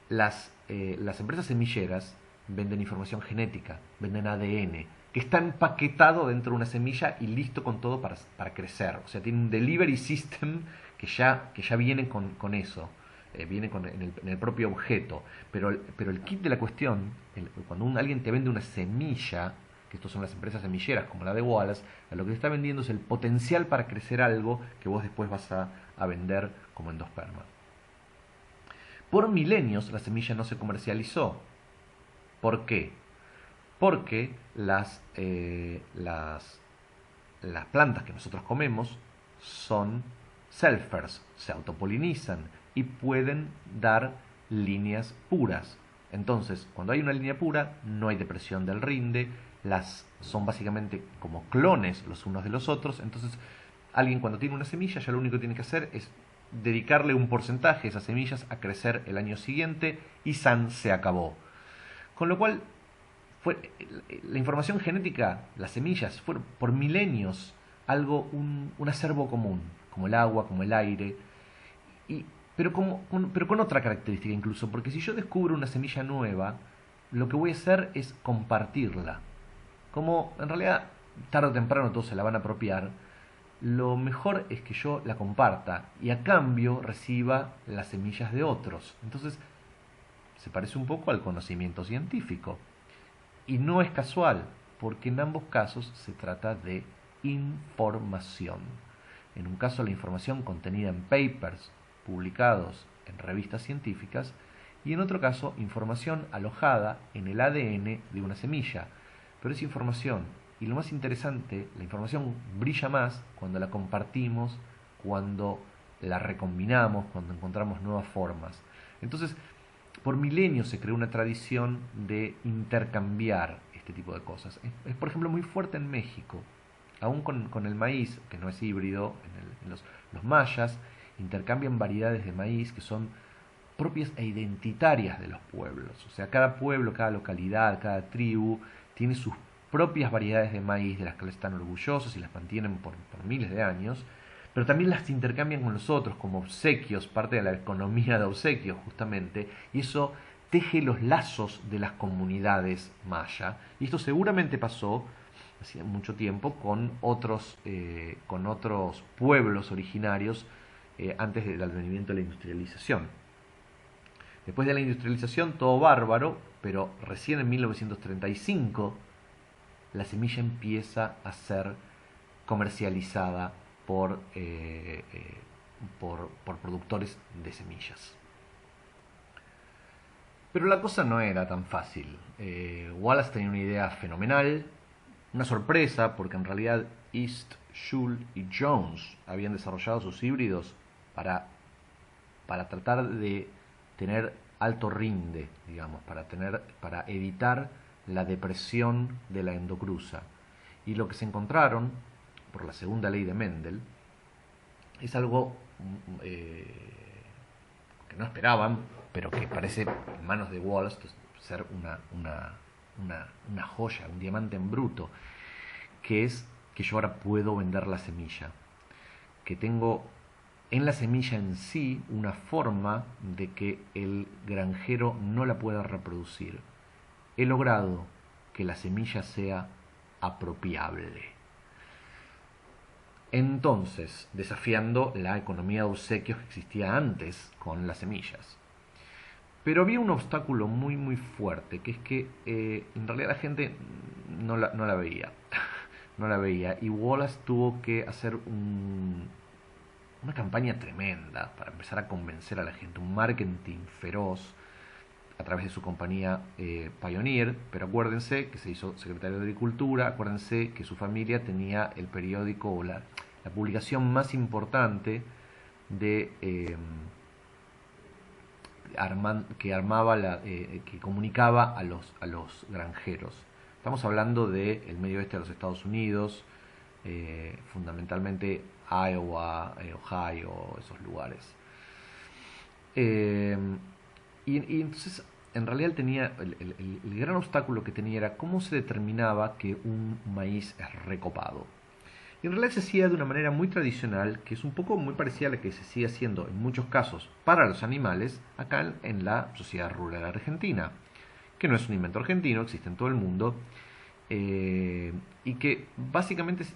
[SPEAKER 1] Las empresas semilleras venden información genética, venden ADN, que está empaquetado dentro de una semilla y listo con todo para crecer. O sea, tiene un delivery system que ya viene con eso, viene en el propio objeto. Pero el kit de la cuestión, cuando alguien te vende una semilla, que estas son las empresas semilleras como la de Wallace, lo que te está vendiendo es el potencial para crecer algo que vos después vas a vender como endosperma. Por milenios la semilla no se comercializó. ¿Por qué? Porque las plantas que nosotros comemos son selfers, se autopolinizan y pueden dar líneas puras. Entonces, cuando hay una línea pura, no hay depresión del rinde, son básicamente como clones los unos de los otros. Entonces, alguien cuando tiene una semilla ya lo único que tiene que hacer es dedicarle un porcentaje de esas semillas a crecer el año siguiente y san se acabó. Con lo cual, la información genética, las semillas, fueron por milenios un acervo común, como el agua, como el aire, pero con otra característica incluso, porque si yo descubro una semilla nueva, lo que voy a hacer es compartirla. Como en realidad tarde o temprano todos se la van a apropiar, lo mejor es que yo la comparta y a cambio reciba las semillas de otros. Entonces, se parece un poco al conocimiento científico. Y no es casual, porque en ambos casos se trata de información. En un caso la información contenida en papers publicados en revistas científicas y en otro caso información alojada en el ADN de una semilla. Pero es información y lo más interesante, la información brilla más cuando la compartimos, cuando la recombinamos, cuando encontramos nuevas formas. Entonces, por milenios se creó una tradición de intercambiar este tipo de cosas. Es por ejemplo, muy fuerte en México. Aún con el maíz, que no es híbrido, los mayas intercambian variedades de maíz que son propias e identitarias de los pueblos. O sea, cada pueblo, cada localidad, cada tribu tiene sus propias variedades de maíz de las que están orgullosos y las mantienen por miles de años, pero también las intercambian con los otros como obsequios, parte de la economía de obsequios justamente, y eso teje los lazos de las comunidades maya. Y esto seguramente pasó hacía mucho tiempo con otros pueblos originarios antes del advenimiento de la industrialización. Después de la industrialización todo bárbaro, pero recién en 1935 la semilla empieza a ser comercializada por productores de semillas. Pero la cosa no era tan fácil. Wallace tenía una idea fenomenal, una sorpresa, porque en realidad East, Schul y Jones habían desarrollado sus híbridos para tratar de tener alto rinde, digamos, para evitar la depresión de la endocruza. Y lo que se encontraron, por la segunda ley de Mendel, es algo que no esperaban, pero que parece en manos de Wallace ser una joya, un diamante en bruto, que es que yo ahora puedo vender la semilla, que tengo en la semilla en sí una forma de que el granjero no la pueda reproducir. He logrado que la semilla sea apropiable. Entonces, desafiando la economía de obsequios que existía antes con las semillas. Pero había un obstáculo muy muy fuerte, que es que en realidad la gente no la veía. No la veía. Y Wallace tuvo que hacer una campaña tremenda para empezar a convencer a la gente, un marketing feroz a través de su compañía Pioneer, pero acuérdense que se hizo secretario de Agricultura, acuérdense que su familia tenía el periódico o la publicación más importante de que comunicaba a los granjeros. Estamos hablando del medio oeste de los Estados Unidos, fundamentalmente Iowa, Ohio, esos lugares. Y entonces, en realidad él tenía el gran obstáculo que tenía era cómo se determinaba que un maíz es recopado. Y en realidad se hacía de una manera muy tradicional, que es un poco muy parecida a la que se sigue haciendo en muchos casos para los animales acá en la sociedad rural argentina, que no es un invento argentino, existe en todo el mundo, y que básicamente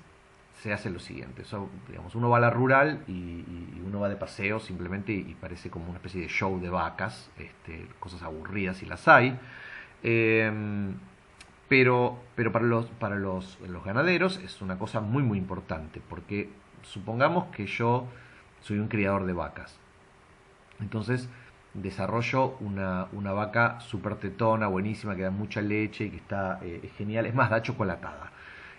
[SPEAKER 1] se hace lo siguiente. Digamos, uno va a la rural y uno va de paseo simplemente y parece como una especie de show de vacas, cosas aburridas y las hay. Eh, pero los ganaderos es una cosa muy muy importante, porque supongamos que yo soy un criador de vacas. Entonces desarrollo una vaca súper tetona, buenísima, que da mucha leche y que está genial. Es más, da chocolatada.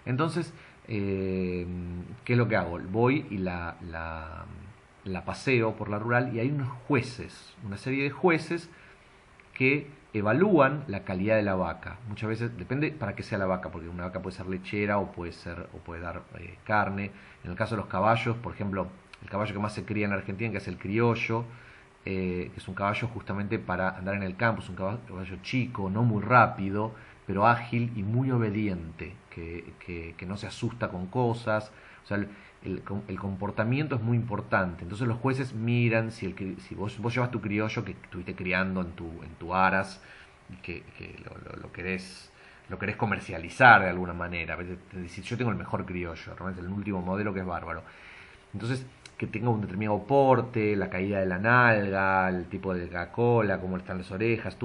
[SPEAKER 1] Entonces, ¿qué es lo que hago? Voy y la paseo por la rural y hay unos jueces, una serie de jueces que evalúan la calidad de la vaca. Muchas veces depende para qué sea la vaca, porque una vaca puede ser lechera o puede dar carne. En el caso de los caballos, por ejemplo, el caballo que más se cría en la Argentina, que es el criollo, que es un caballo justamente para andar en el campo, es un caballo chico, no muy rápido, pero ágil y muy obediente, que no se asusta con cosas. O sea, el comportamiento es muy importante. Entonces los jueces miran si vos llevas tu criollo que estuviste criando en tu aras y que lo querés comercializar de alguna manera. Decir, yo tengo el mejor criollo, realmente el último modelo que es bárbaro. Entonces, que tenga un determinado porte, la caída de la nalga, el tipo de la cola, cómo están las orejas,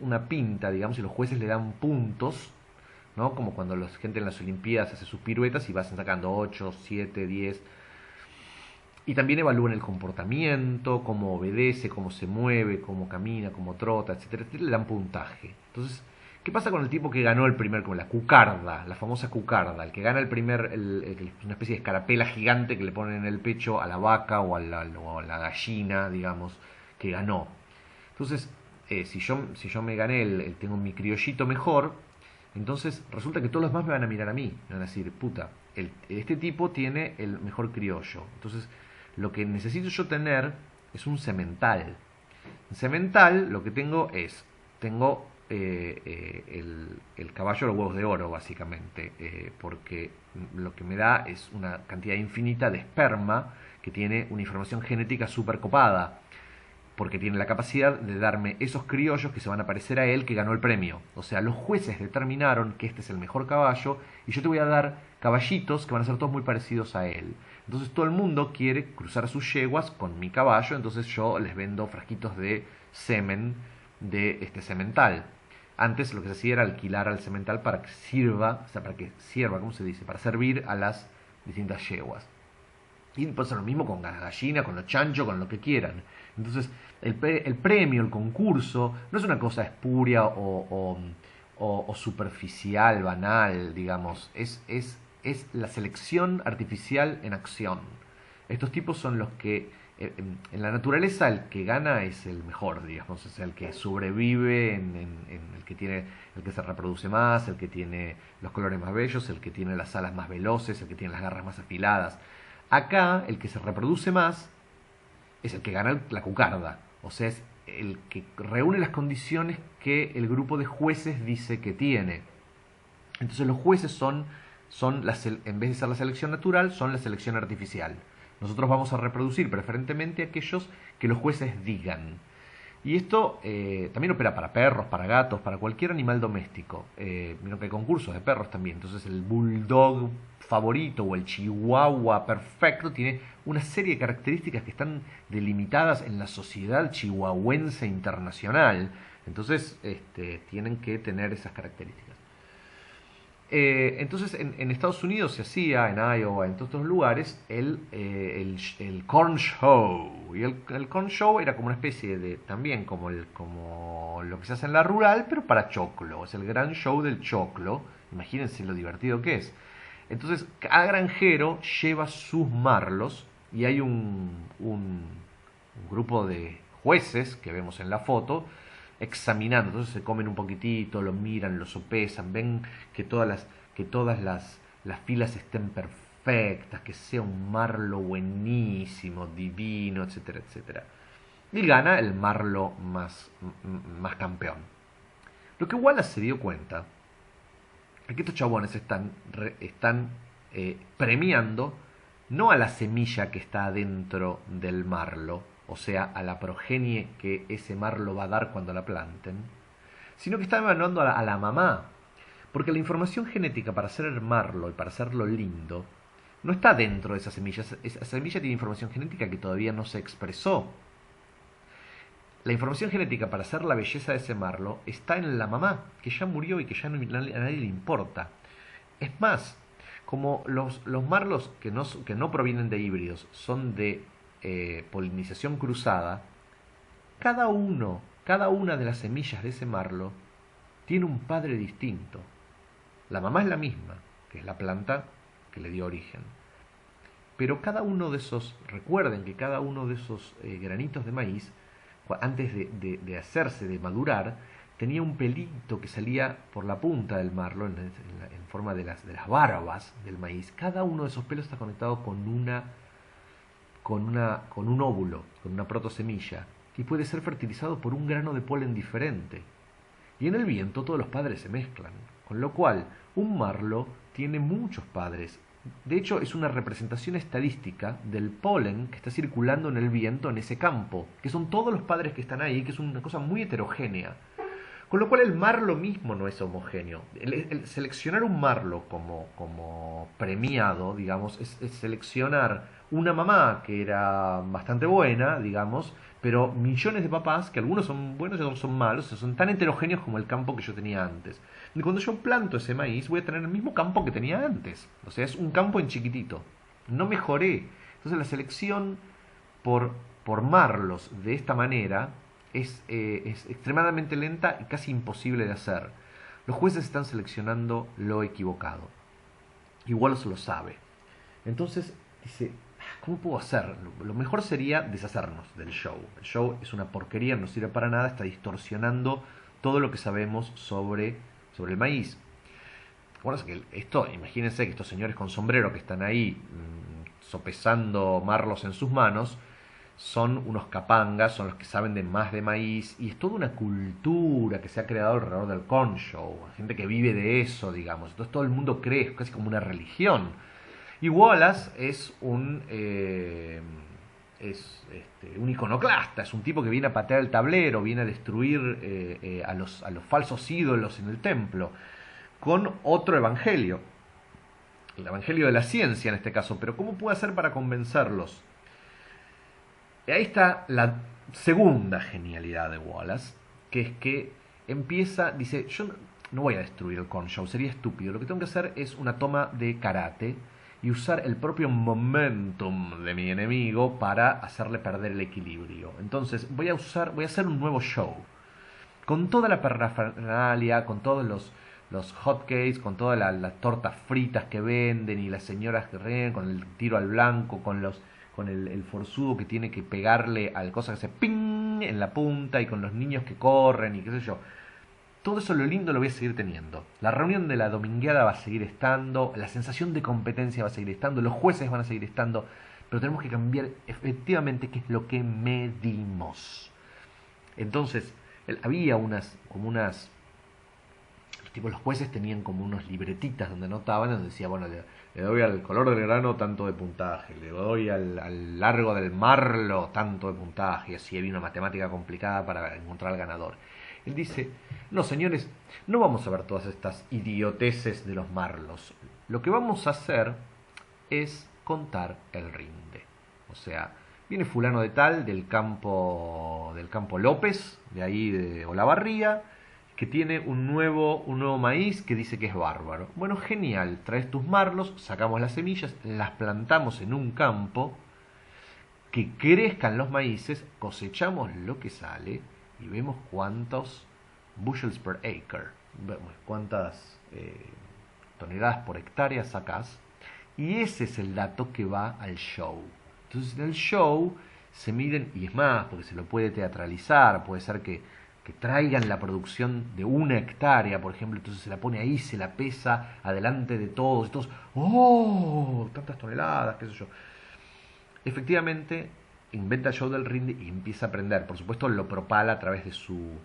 [SPEAKER 1] una pinta, digamos, y los jueces le dan puntos, ¿no? Como cuando la gente en las Olimpiadas hace sus piruetas y van sacando 8, 7, 10. Y también evalúan el comportamiento, cómo obedece, cómo se mueve, cómo camina, cómo trota, etcétera, etcétera, le dan puntaje. Entonces, ¿qué pasa con el tipo que ganó el primer, como la cucarda, la famosa cucarda, el que gana el primer, una especie de escarapela gigante que le ponen en el pecho a la vaca o a la gallina, digamos, que ganó? Entonces, si yo me gané, tengo mi criollito mejor, entonces resulta que todos los demás me van a mirar a mí, me van a decir, puta, este tipo tiene el mejor criollo. Entonces, lo que necesito yo tener es un semental. En semental lo que tengo el caballo de los huevos de oro, básicamente, porque lo que me da es una cantidad infinita de esperma que tiene una información genética súper copada, porque tiene la capacidad de darme esos criollos que se van a parecer a él que ganó el premio. O sea, los jueces determinaron que este es el mejor caballo y yo te voy a dar caballitos que van a ser todos muy parecidos a él. Entonces todo el mundo quiere cruzar sus yeguas con mi caballo, entonces yo les vendo frasquitos de semen de este semental. Antes lo que se hacía era alquilar al semental para que sirva, o sea, ¿cómo se dice? Para servir a las distintas yeguas. Y puede ser lo mismo con la gallina, con los chanchos, con lo que quieran. Entonces, el premio, el concurso, no es una cosa espuria o superficial, banal, digamos. Es la selección artificial en acción. Estos tipos son los que, en la naturaleza, el que gana es el mejor, digamos. Es el que sobrevive, el que se reproduce más, el que tiene los colores más bellos, el que tiene las alas más veloces, el que tiene las garras más afiladas. Acá, el que se reproduce más es el que gana la cucarda. O sea, es el que reúne las condiciones que el grupo de jueces dice que tiene. Entonces los jueces en vez de ser la selección natural, son la selección artificial. Nosotros vamos a reproducir preferentemente aquellos que los jueces digan. Y esto también opera para perros, para gatos, para cualquier animal doméstico. Vieron que hay concursos de perros también. Entonces el bulldog favorito o el chihuahua perfecto tiene una serie de características que están delimitadas en la sociedad chihuahuense internacional. Entonces tienen que tener esas características. Entonces en Estados Unidos se hacía, en Iowa, en todos estos lugares, el corn show. Y el corn show era como una especie de, también como lo que se hace en la rural, pero para choclo. Es el gran show del choclo. Imagínense lo divertido que es. Entonces cada granjero lleva sus marlos y hay un grupo de jueces que vemos en la foto examinando. Entonces se comen un poquitito, lo miran, lo sopesan, ven que todas las filas estén perfectas, que sea un marlo buenísimo, divino, etcétera, etcétera. Y gana el marlo más campeón. Lo que Wallace se dio cuenta es que estos chabones están premiando no a la semilla que está dentro del marlo, o sea, a la progenie que ese marlo va a dar cuando la planten, sino que está evaluando a la mamá. Porque la información genética para hacer el marlo y para hacerlo lindo no está dentro de esa semilla. Esa semilla tiene información genética que todavía no se expresó. La información genética para hacer la belleza de ese marlo está en la mamá, que ya murió y que ya a nadie le importa. Es más, como los marlos que no provienen de híbridos son de polinización cruzada, cada una de las semillas de ese marlo tiene un padre distinto. La mamá es la misma, que es la planta que le dio origen. Pero cada uno de esos, recuerden que cada uno de esos granitos de maíz, antes de hacerse, de madurar, tenía un pelito que salía por la punta del marlo, en forma de las barbas del maíz. Cada uno de esos pelos está conectado con un óvulo, con una protosemilla, y puede ser fertilizado por un grano de polen diferente. Y en el viento todos los padres se mezclan, con lo cual un marlo tiene muchos padres. De hecho, es una representación estadística del polen que está circulando en el viento en ese campo, que son todos los padres que están ahí, que es una cosa muy heterogénea. Con lo cual el marlo mismo no es homogéneo. El seleccionar un marlo como premiado, digamos, es seleccionar una mamá que era bastante buena, digamos, pero millones de papás, que algunos son buenos y otros son malos, son tan heterogéneos como el campo que yo tenía antes. Y cuando yo planto ese maíz, voy a tener el mismo campo que tenía antes. O sea, es un campo en chiquitito. No mejoré. Entonces la selección por marlos de esta manera es extremadamente lenta y casi imposible de hacer. Los jueces están seleccionando lo equivocado. Igual se lo sabe. Entonces dice, ¿cómo puedo hacer? Lo mejor sería deshacernos del show. El show es una porquería, no sirve para nada, está distorsionando todo lo que sabemos sobre el maíz. Bueno, es que esto, imagínense que estos señores con sombrero que están ahí sopesando marlos en sus manos, son unos capangas, son los que saben de más de maíz, y es toda una cultura que se ha creado alrededor del corn show, gente que vive de eso, digamos. Entonces todo el mundo cree, es casi como una religión. Y Wallace es un iconoclasta, es un tipo que viene a patear el tablero, viene a destruir a los falsos ídolos en el templo, con otro evangelio, el evangelio de la ciencia en este caso. Pero ¿cómo puede hacer para convencerlos? Ahí está la segunda genialidad de Wallace, que es que dice, yo no voy a destruir el corn show, sería estúpido. Lo que tengo que hacer es una toma de karate y usar el propio momentum de mi enemigo para hacerle perder el equilibrio. Entonces voy a hacer un nuevo show, con toda la parafernalia, con todos los hotcakes, con todas las tortas fritas que venden y las señoras que ríen, con el tiro al blanco, con el forzudo que tiene que pegarle al cosa que hace ping en la punta, y con los niños que corren y qué sé yo. Todo eso, lo lindo, lo voy a seguir teniendo. La reunión de la domingueada va a seguir estando, la sensación de competencia va a seguir estando, los jueces van a seguir estando, pero tenemos que cambiar efectivamente qué es lo que medimos. Entonces, había los jueces tenían como unos libretitas donde anotaban, donde decía, bueno, le doy al color del grano tanto de puntaje, le doy al largo del marlo tanto de puntaje, y así había una matemática complicada para encontrar al ganador. Él dice, no señores, no vamos a ver todas estas idioteces de los marlos. Lo que vamos a hacer es contar el rinde. O sea, viene fulano de tal del campo López, de ahí de Olavarría, que tiene un nuevo maíz que dice que es bárbaro. Bueno, genial, traes tus marlos, sacamos las semillas, las plantamos en un campo, que crezcan los maíces, cosechamos lo que sale y vemos cuántos bushels per acre, cuántas toneladas por hectárea sacás, y ese es el dato que va al show. Entonces en el show se miden, y es más, porque se lo puede teatralizar, puede ser que traigan la producción de 1 hectárea, por ejemplo, entonces se la pone ahí, se la pesa adelante de todos, y todos, ¡oh! Tantas toneladas, qué sé yo. Efectivamente, inventa el show del rinde y empieza a aprender. Por supuesto, lo propala a través de su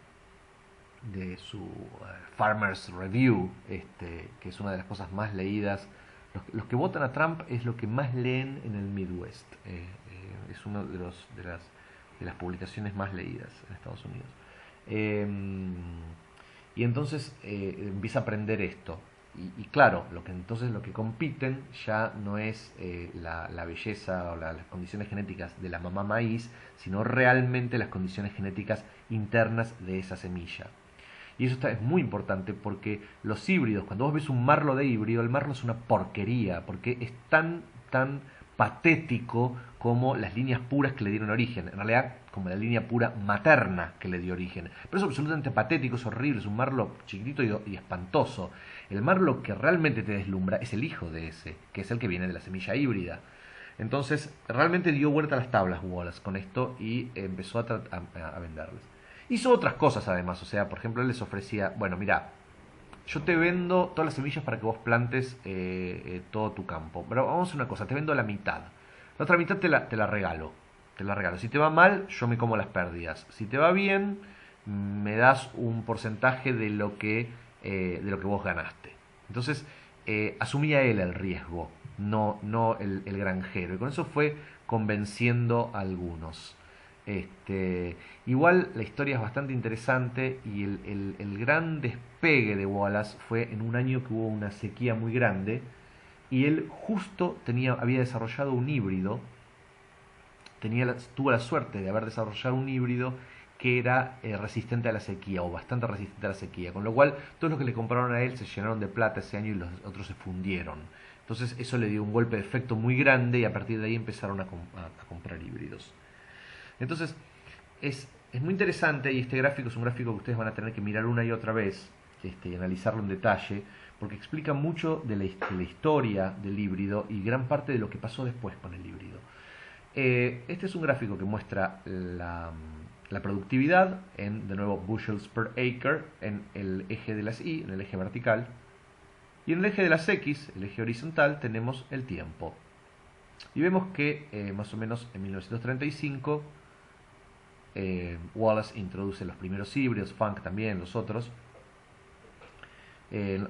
[SPEAKER 1] Farmer's Review, que es una de las cosas más leídas Los que votan a Trump es lo que más leen en el Midwest. Es una de las publicaciones más leídas en Estados Unidos. Eh, y entonces empieza a aprender esto. Y claro, entonces lo que compiten ya no es la belleza o las condiciones genéticas de la mamá maíz, sino realmente las condiciones genéticas internas de esa semilla. Y eso es muy importante porque los híbridos, cuando vos ves un marlo de híbrido, el marlo es una porquería, porque es tan patético como las líneas puras que le dieron origen. En realidad, como la línea pura materna que le dio origen. Pero es absolutamente patético, es horrible, es un marlo chiquitito y espantoso. El marlo que realmente te deslumbra es el hijo de ese, que es el que viene de la semilla híbrida. Entonces, realmente dio vuelta a las tablas Wallace con esto y empezó a venderles. Hizo otras cosas además, o sea, por ejemplo, él les ofrecía, bueno, mira, yo te vendo todas las semillas para que vos plantes todo tu campo. Pero vamos a hacer una cosa, te vendo la mitad. La otra mitad te la regalo. Te la regalo. Si te va mal, yo me como las pérdidas. Si te va bien, me das un porcentaje de lo que vos ganaste. Entonces, asumía él el riesgo, no el granjero. Y con eso fue convenciendo a algunos. Igual la historia es bastante interesante y el gran despegue de Wallace fue en un año que hubo una sequía muy grande y él justo había desarrollado un híbrido, tuvo la suerte de haber desarrollado un híbrido que era resistente a la sequía o bastante resistente a la sequía, con lo cual todos los que le compraron a él se llenaron de plata ese año y los otros se fundieron. Entonces eso le dio un golpe de efecto muy grande y a partir de ahí empezaron a comprar híbridos. Entonces, es muy interesante y este gráfico es un gráfico que ustedes van a tener que mirar una y otra vez y analizarlo en detalle, porque explica mucho de la historia del híbrido y gran parte de lo que pasó después con el híbrido. Este es un gráfico que muestra la productividad en, de nuevo, bushels per acre en el eje de las Y, en el eje vertical, y en el eje de las X, el eje horizontal, tenemos el tiempo. Y vemos que más o menos en 1935 Wallace introduce los primeros híbridos, Funk también, los otros,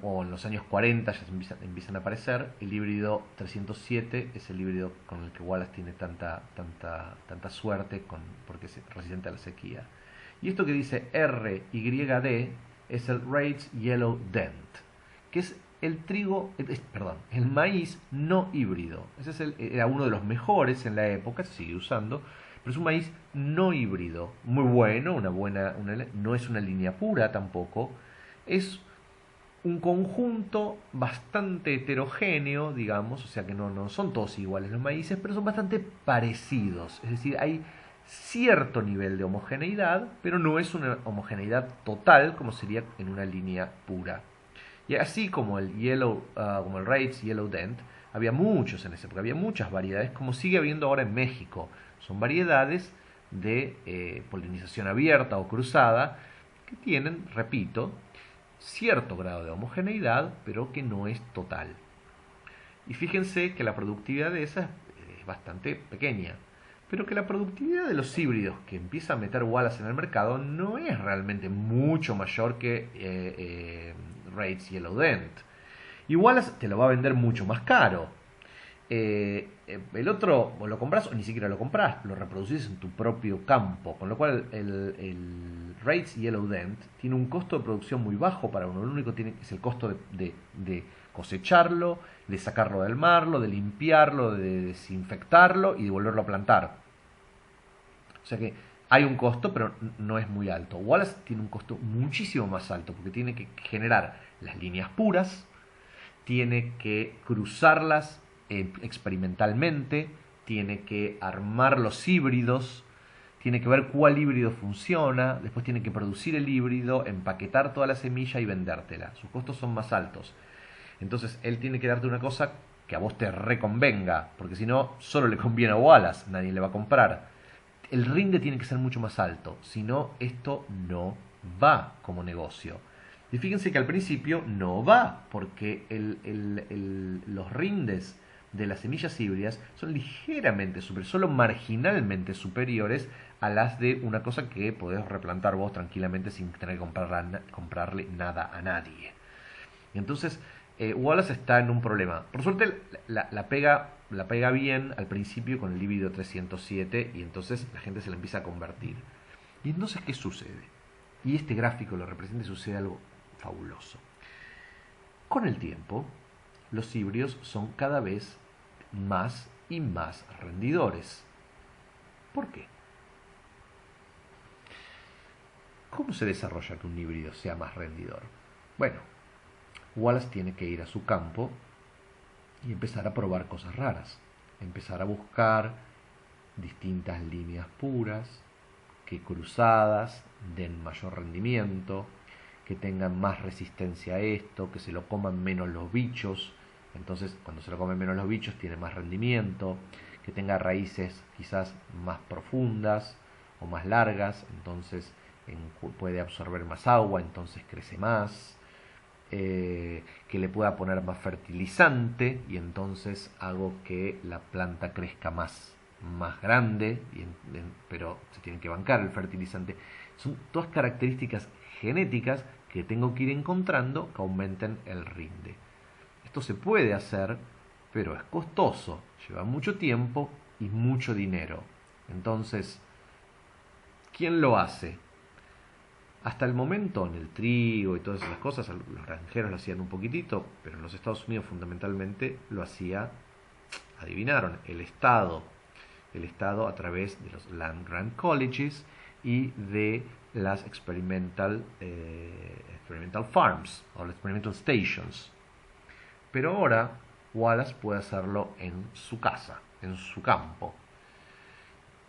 [SPEAKER 1] o en los años 40 ya empiezan a aparecer. El híbrido 307 es el híbrido con el que Wallace tiene tanta suerte porque es resistente a la sequía. Y esto que dice RYD es el Rates Yellow Dent, que es el el maíz no híbrido. Ese era uno de los mejores en la época, se sigue usando, pero es un maíz no híbrido, muy bueno, no es una línea pura tampoco, es un conjunto bastante heterogéneo, digamos, o sea que no son todos iguales los maíces, pero son bastante parecidos, es decir, hay cierto nivel de homogeneidad, pero no es una homogeneidad total como sería en una línea pura. Y así como como el Rates Yellow Dent, había muchos en esa época, había muchas variedades, como sigue habiendo ahora en México. Son variedades de polinización abierta o cruzada que tienen, repito, cierto grado de homogeneidad, pero que no es total. Y fíjense que la productividad de esas es bastante pequeña, pero que la productividad de los híbridos que empieza a meter Wallace en el mercado no es realmente mucho mayor que Rates Yellow Dent. Y Wallace te lo va a vender mucho más caro. El otro o lo compras o ni siquiera lo compras, lo reproducís en tu propio campo, con lo cual el Rates Yellow Dent tiene un costo de producción muy bajo para uno. Lo único que tiene es el costo de cosecharlo, de sacarlo del marlo, de limpiarlo, de desinfectarlo y de volverlo a plantar. O sea que hay un costo, pero no es muy alto. Wallace tiene un costo muchísimo más alto porque tiene que generar las líneas puras, tiene que cruzarlas experimentalmente, tiene que armar los híbridos, tiene que ver cuál híbrido funciona, después tiene que producir el híbrido, empaquetar toda la semilla y vendértela. Sus costos son más altos. Entonces él tiene que darte una cosa que a vos te reconvenga, porque si no, solo le conviene a Wallace, nadie le va a comprar. El rinde tiene que ser mucho más alto, si no, esto no va como negocio. Y fíjense que al principio no va, porque los rindes de las semillas híbridas son ligeramente superiores, solo marginalmente superiores a las de una cosa que podés replantar vos tranquilamente sin tener que comprarle nada a nadie. Entonces, Wallace está en un problema. Por suerte la pega bien al principio con el híbrido 307 y entonces la gente se la empieza a convertir. Y entonces, ¿qué sucede? Y este gráfico lo representa y sucede algo fabuloso. Con el tiempo, los híbridos son cada vez más y más rendidores. ¿Por qué? ¿Cómo se desarrolla que un híbrido sea más rendidor? Bueno, Wallace tiene que ir a su campo y empezar a probar cosas raras. Empezar a buscar distintas líneas puras, que cruzadas den mayor rendimiento, que tengan más resistencia a esto, que se lo coman menos los bichos. Entonces, cuando se lo comen menos los bichos, tiene más rendimiento, que tenga raíces quizás más profundas o más largas, entonces puede absorber más agua, entonces crece más. Que le pueda poner más fertilizante y entonces hago que la planta crezca más grande, pero se tiene que bancar el fertilizante. Son todas características genéticas que tengo que ir encontrando que aumenten el rinde. Esto se puede hacer, pero es costoso, lleva mucho tiempo y mucho dinero. Entonces, ¿quién lo hace? Hasta el momento en el trigo y todas esas cosas, los granjeros lo hacían un poquitito, pero en los Estados Unidos fundamentalmente lo hacía, adivinaron, el Estado a través de los Land Grant Colleges y de las experimental farms o las experimental stations. Pero ahora Wallace puede hacerlo en su casa, en su campo.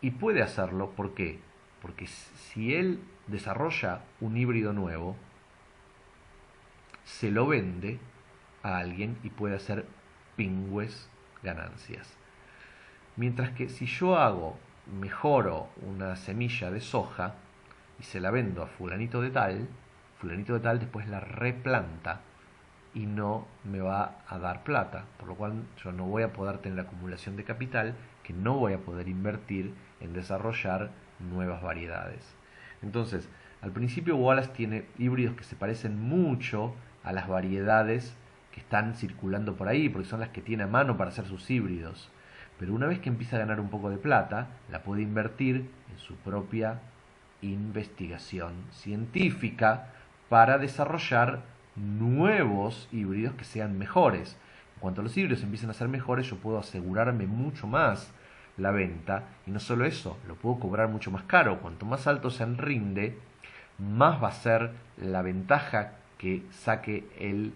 [SPEAKER 1] Y puede hacerlo, ¿por qué? Porque si él desarrolla un híbrido nuevo, se lo vende a alguien y puede hacer pingües ganancias. Mientras que si yo mejoro una semilla de soja y se la vendo a fulanito de tal después la replanta y no me va a dar plata, por lo cual yo no voy a poder tener acumulación de capital, que no voy a poder invertir en desarrollar nuevas variedades. Entonces, al principio Wallace tiene híbridos que se parecen mucho a las variedades que están circulando por ahí, porque son las que tiene a mano para hacer sus híbridos. Pero una vez que empieza a ganar un poco de plata, la puede invertir en su propia investigación científica para desarrollar nuevos híbridos que sean mejores. En cuanto los híbridos empiezan a ser mejores, yo puedo asegurarme mucho más la venta, y no solo eso, lo puedo cobrar mucho más caro. Cuanto más alto se rinde, más va a ser la ventaja que saque el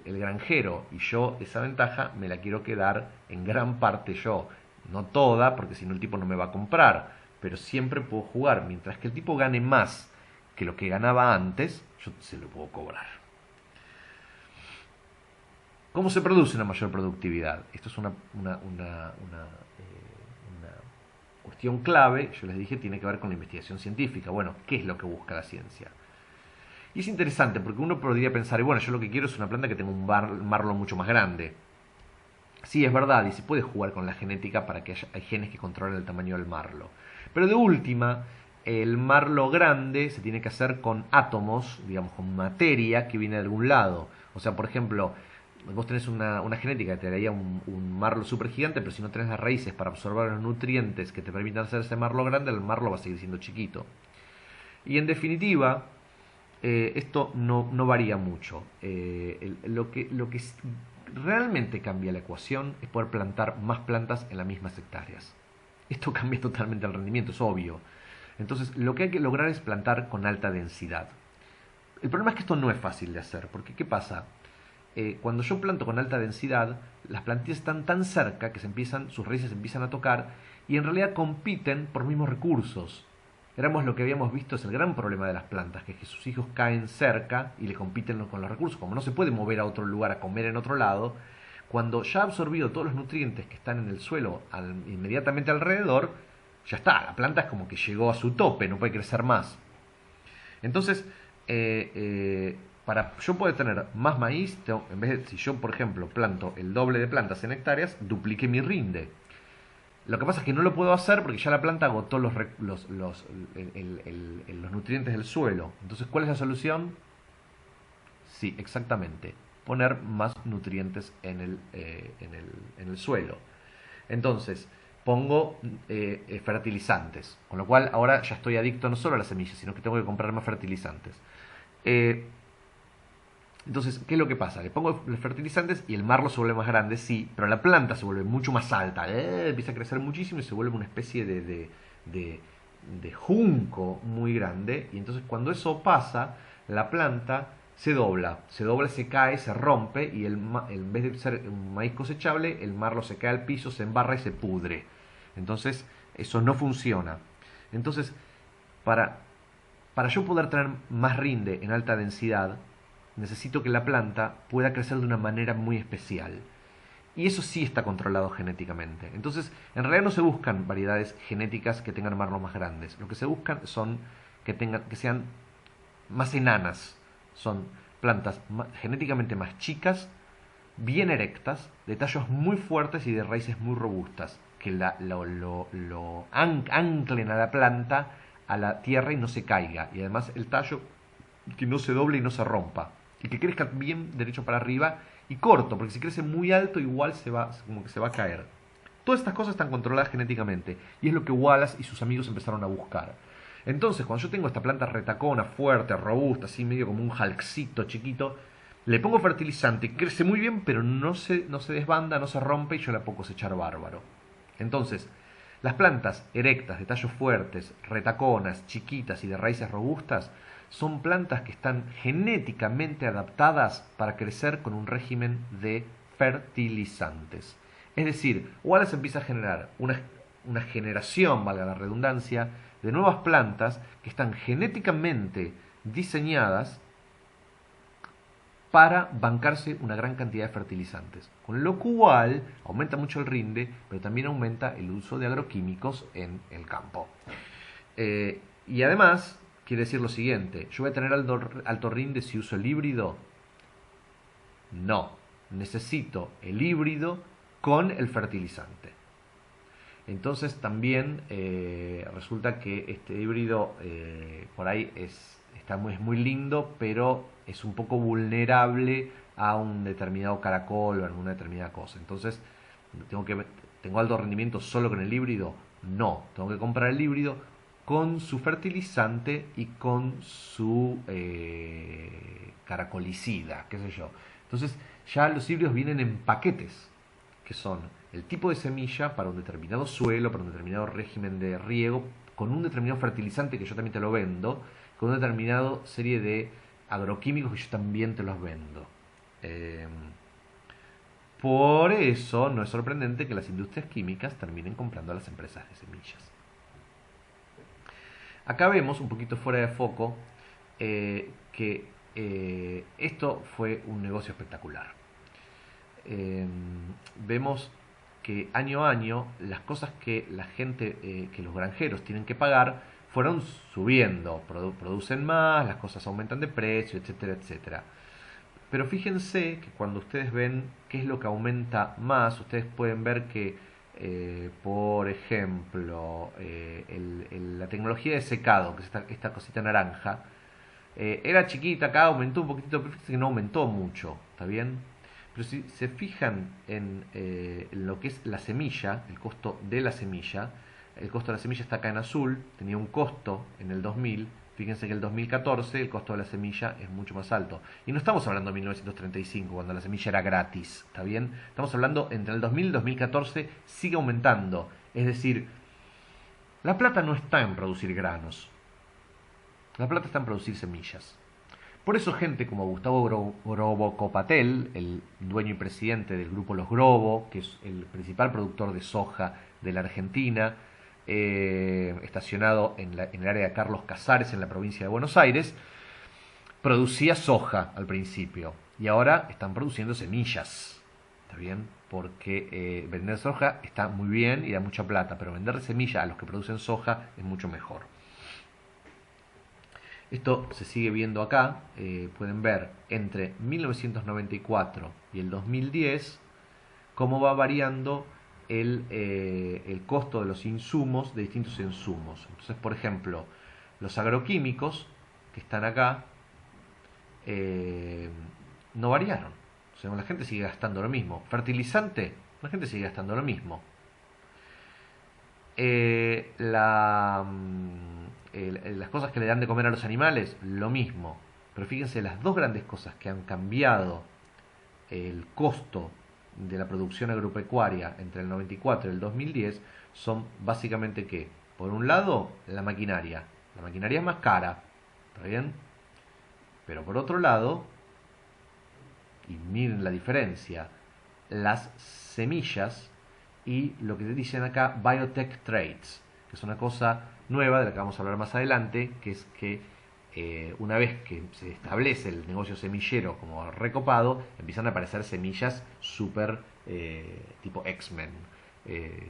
[SPEAKER 1] granjero, y yo esa ventaja me la quiero quedar en gran parte yo, no toda, porque si no el tipo no me va a comprar, pero siempre puedo jugar. Mientras que el tipo gane más que lo que ganaba antes, yo se lo puedo cobrar. ¿Cómo se produce una mayor productividad? Esto es una cuestión clave. Yo les dije, tiene que ver con la investigación científica. Bueno, ¿qué es lo que busca la ciencia? Y es interesante porque uno podría pensar, y bueno, yo lo que quiero es una planta que tenga un marlo mucho más grande. Sí, es verdad, y se puede jugar con la genética para que hay genes que controlen el tamaño del marlo. Pero de última, el marlo grande se tiene que hacer con átomos, digamos, con materia que viene de algún lado. O sea, por ejemplo, vos tenés una genética que te daría un marlo súper gigante, pero si no tenés las raíces para absorber los nutrientes que te permitan hacer ese marlo grande, el marlo va a seguir siendo chiquito. Y en definitiva, esto no varía mucho. Lo que realmente cambia la ecuación es poder plantar más plantas en las mismas hectáreas. Esto cambia totalmente el rendimiento, es obvio. Entonces, lo que hay que lograr es plantar con alta densidad. El problema es que esto no es fácil de hacer, porque ¿qué pasa? Cuando yo planto con alta densidad, las plantillas están tan cerca que sus raíces se empiezan a tocar y en realidad compiten por mismos recursos. Éramos lo que habíamos visto, es el gran problema de las plantas, que es que sus hijos caen cerca y le compiten con los recursos. Como no se puede mover a otro lugar a comer en otro lado, cuando ya ha absorbido todos los nutrientes que están en el suelo inmediatamente alrededor, ya está, la planta es como que llegó a su tope, no puede crecer más. Entonces, para yo poder tener más maíz, en vez de, si yo por ejemplo planto el doble de plantas en hectáreas, duplique mi rinde. Lo que pasa es que no lo puedo hacer porque ya la planta agotó los nutrientes del suelo. Entonces, ¿cuál es la solución? Sí, exactamente. poner más nutrientes en el suelo. Entonces, pongo fertilizantes, con lo cual ahora ya estoy adicto no solo a las semillas, sino que tengo que comprar más fertilizantes. Eh, entonces, ¿qué es lo que pasa? Le pongo los fertilizantes y el marlo se vuelve más grande, sí, pero la planta se vuelve mucho más alta, empieza a crecer muchísimo y se vuelve una especie de, de junco muy grande. Y entonces cuando eso pasa, la planta se dobla, se cae, se rompe y en vez de ser un maíz cosechable, el marlo se cae al piso, se embarra y se pudre. Entonces, eso no funciona. Entonces, para, para yo poder tener más rinde en alta densidad, necesito que la planta pueda crecer de una manera muy especial. Y eso sí está controlado genéticamente. Entonces, en realidad no se buscan variedades genéticas que tengan marlos más grandes. Lo que se buscan son que sean más enanas. Son plantas genéticamente más chicas, bien erectas, de tallos muy fuertes y de raíces muy robustas, que anclen a la planta a la tierra y no se caiga. Y además el tallo que no se doble y no se rompa. Y que crezca bien derecho para arriba y corto, porque si crece muy alto igual como que se va a caer. Todas estas cosas están controladas genéticamente y es lo que Wallace y sus amigos empezaron a buscar. Entonces, cuando yo tengo esta planta retacona, fuerte, robusta, así medio como un jalcito chiquito, le pongo fertilizante, crece muy bien, pero no se desbanda, no se rompe y yo la puedo cosechar bárbaro. Entonces, las plantas erectas, de tallos fuertes, retaconas, chiquitas y de raíces robustas son plantas que están genéticamente adaptadas para crecer con un régimen de fertilizantes. Es decir, Wallace empieza a generar una generación, valga la redundancia, de nuevas plantas que están genéticamente diseñadas para bancarse una gran cantidad de fertilizantes, con lo cual aumenta mucho el rinde, pero también aumenta el uso de agroquímicos en el campo. Y además, quiere decir lo siguiente, ¿yo voy a tener alto rinde si uso el híbrido? No, necesito el híbrido con el fertilizante. Entonces también resulta que este híbrido por ahí es muy lindo, pero es un poco vulnerable a un determinado caracol o a alguna determinada cosa. Entonces, ¿tengo alto rendimiento solo con el híbrido? No, tengo que comprar el híbrido con su fertilizante y con su caracolicida, qué sé yo. Entonces, ya los híbridos vienen en paquetes, que son el tipo de semilla para un determinado suelo, para un determinado régimen de riego, con un determinado fertilizante que yo también te lo vendo, con una determinada serie de agroquímicos que yo también te los vendo. Por eso no es sorprendente que las industrias químicas terminen comprando a las empresas de semillas. Acá vemos, un poquito fuera de foco, que esto fue un negocio espectacular. Vemos que año a año las cosas que la gente, que los granjeros tienen que pagar, fueron subiendo, producen más, las cosas aumentan de precio, etcétera, etcétera. Pero fíjense que cuando ustedes ven qué es lo que aumenta más, ustedes pueden ver que, por ejemplo, la tecnología de secado, que es esta cosita naranja, era chiquita acá, aumentó un poquitito, pero fíjense que no aumentó mucho, ¿está bien? Pero si se fijan en lo que es la semilla, el costo de la semilla, el costo de la semilla está acá en azul, tenía un costo en el 2000, fíjense que en el 2014 el costo de la semilla es mucho más alto. Y no estamos hablando de 1935, cuando la semilla era gratis, ¿está bien? Estamos hablando entre el 2000 y el 2014, sigue aumentando. Es decir, la plata no está en producir granos, la plata está en producir semillas. Por eso gente como Gustavo Grobo Copatel, el dueño y presidente del grupo Los Grobo, que es el principal productor de soja de la Argentina, estacionado en el área de Carlos Casares, en la provincia de Buenos Aires, producía soja al principio y ahora están produciendo semillas. ¿Está bien? Porque vender soja está muy bien y da mucha plata, pero vender semilla a los que producen soja es mucho mejor. Esto se sigue viendo acá, pueden ver entre 1994 y el 2010 cómo va variando el costo de los insumos, de distintos insumos. Entonces, por ejemplo, los agroquímicos que están acá no variaron. sea, la gente sigue gastando lo mismo. Fertilizante, la gente sigue gastando lo mismo. Las cosas que le dan de comer a los animales, lo mismo. Pero fíjense, las dos grandes cosas que han cambiado el costo de la producción agropecuaria entre el 94 y el 2010 son básicamente que, por un lado, la maquinaria. La maquinaria es más cara, ¿está bien? Pero por otro lado, y miren la diferencia, las semillas y lo que te dicen acá, biotech traits, que es una cosa nueva de la que vamos a hablar más adelante, que es que una vez que se establece el negocio semillero como recopado, empiezan a aparecer semillas súper tipo X-Men.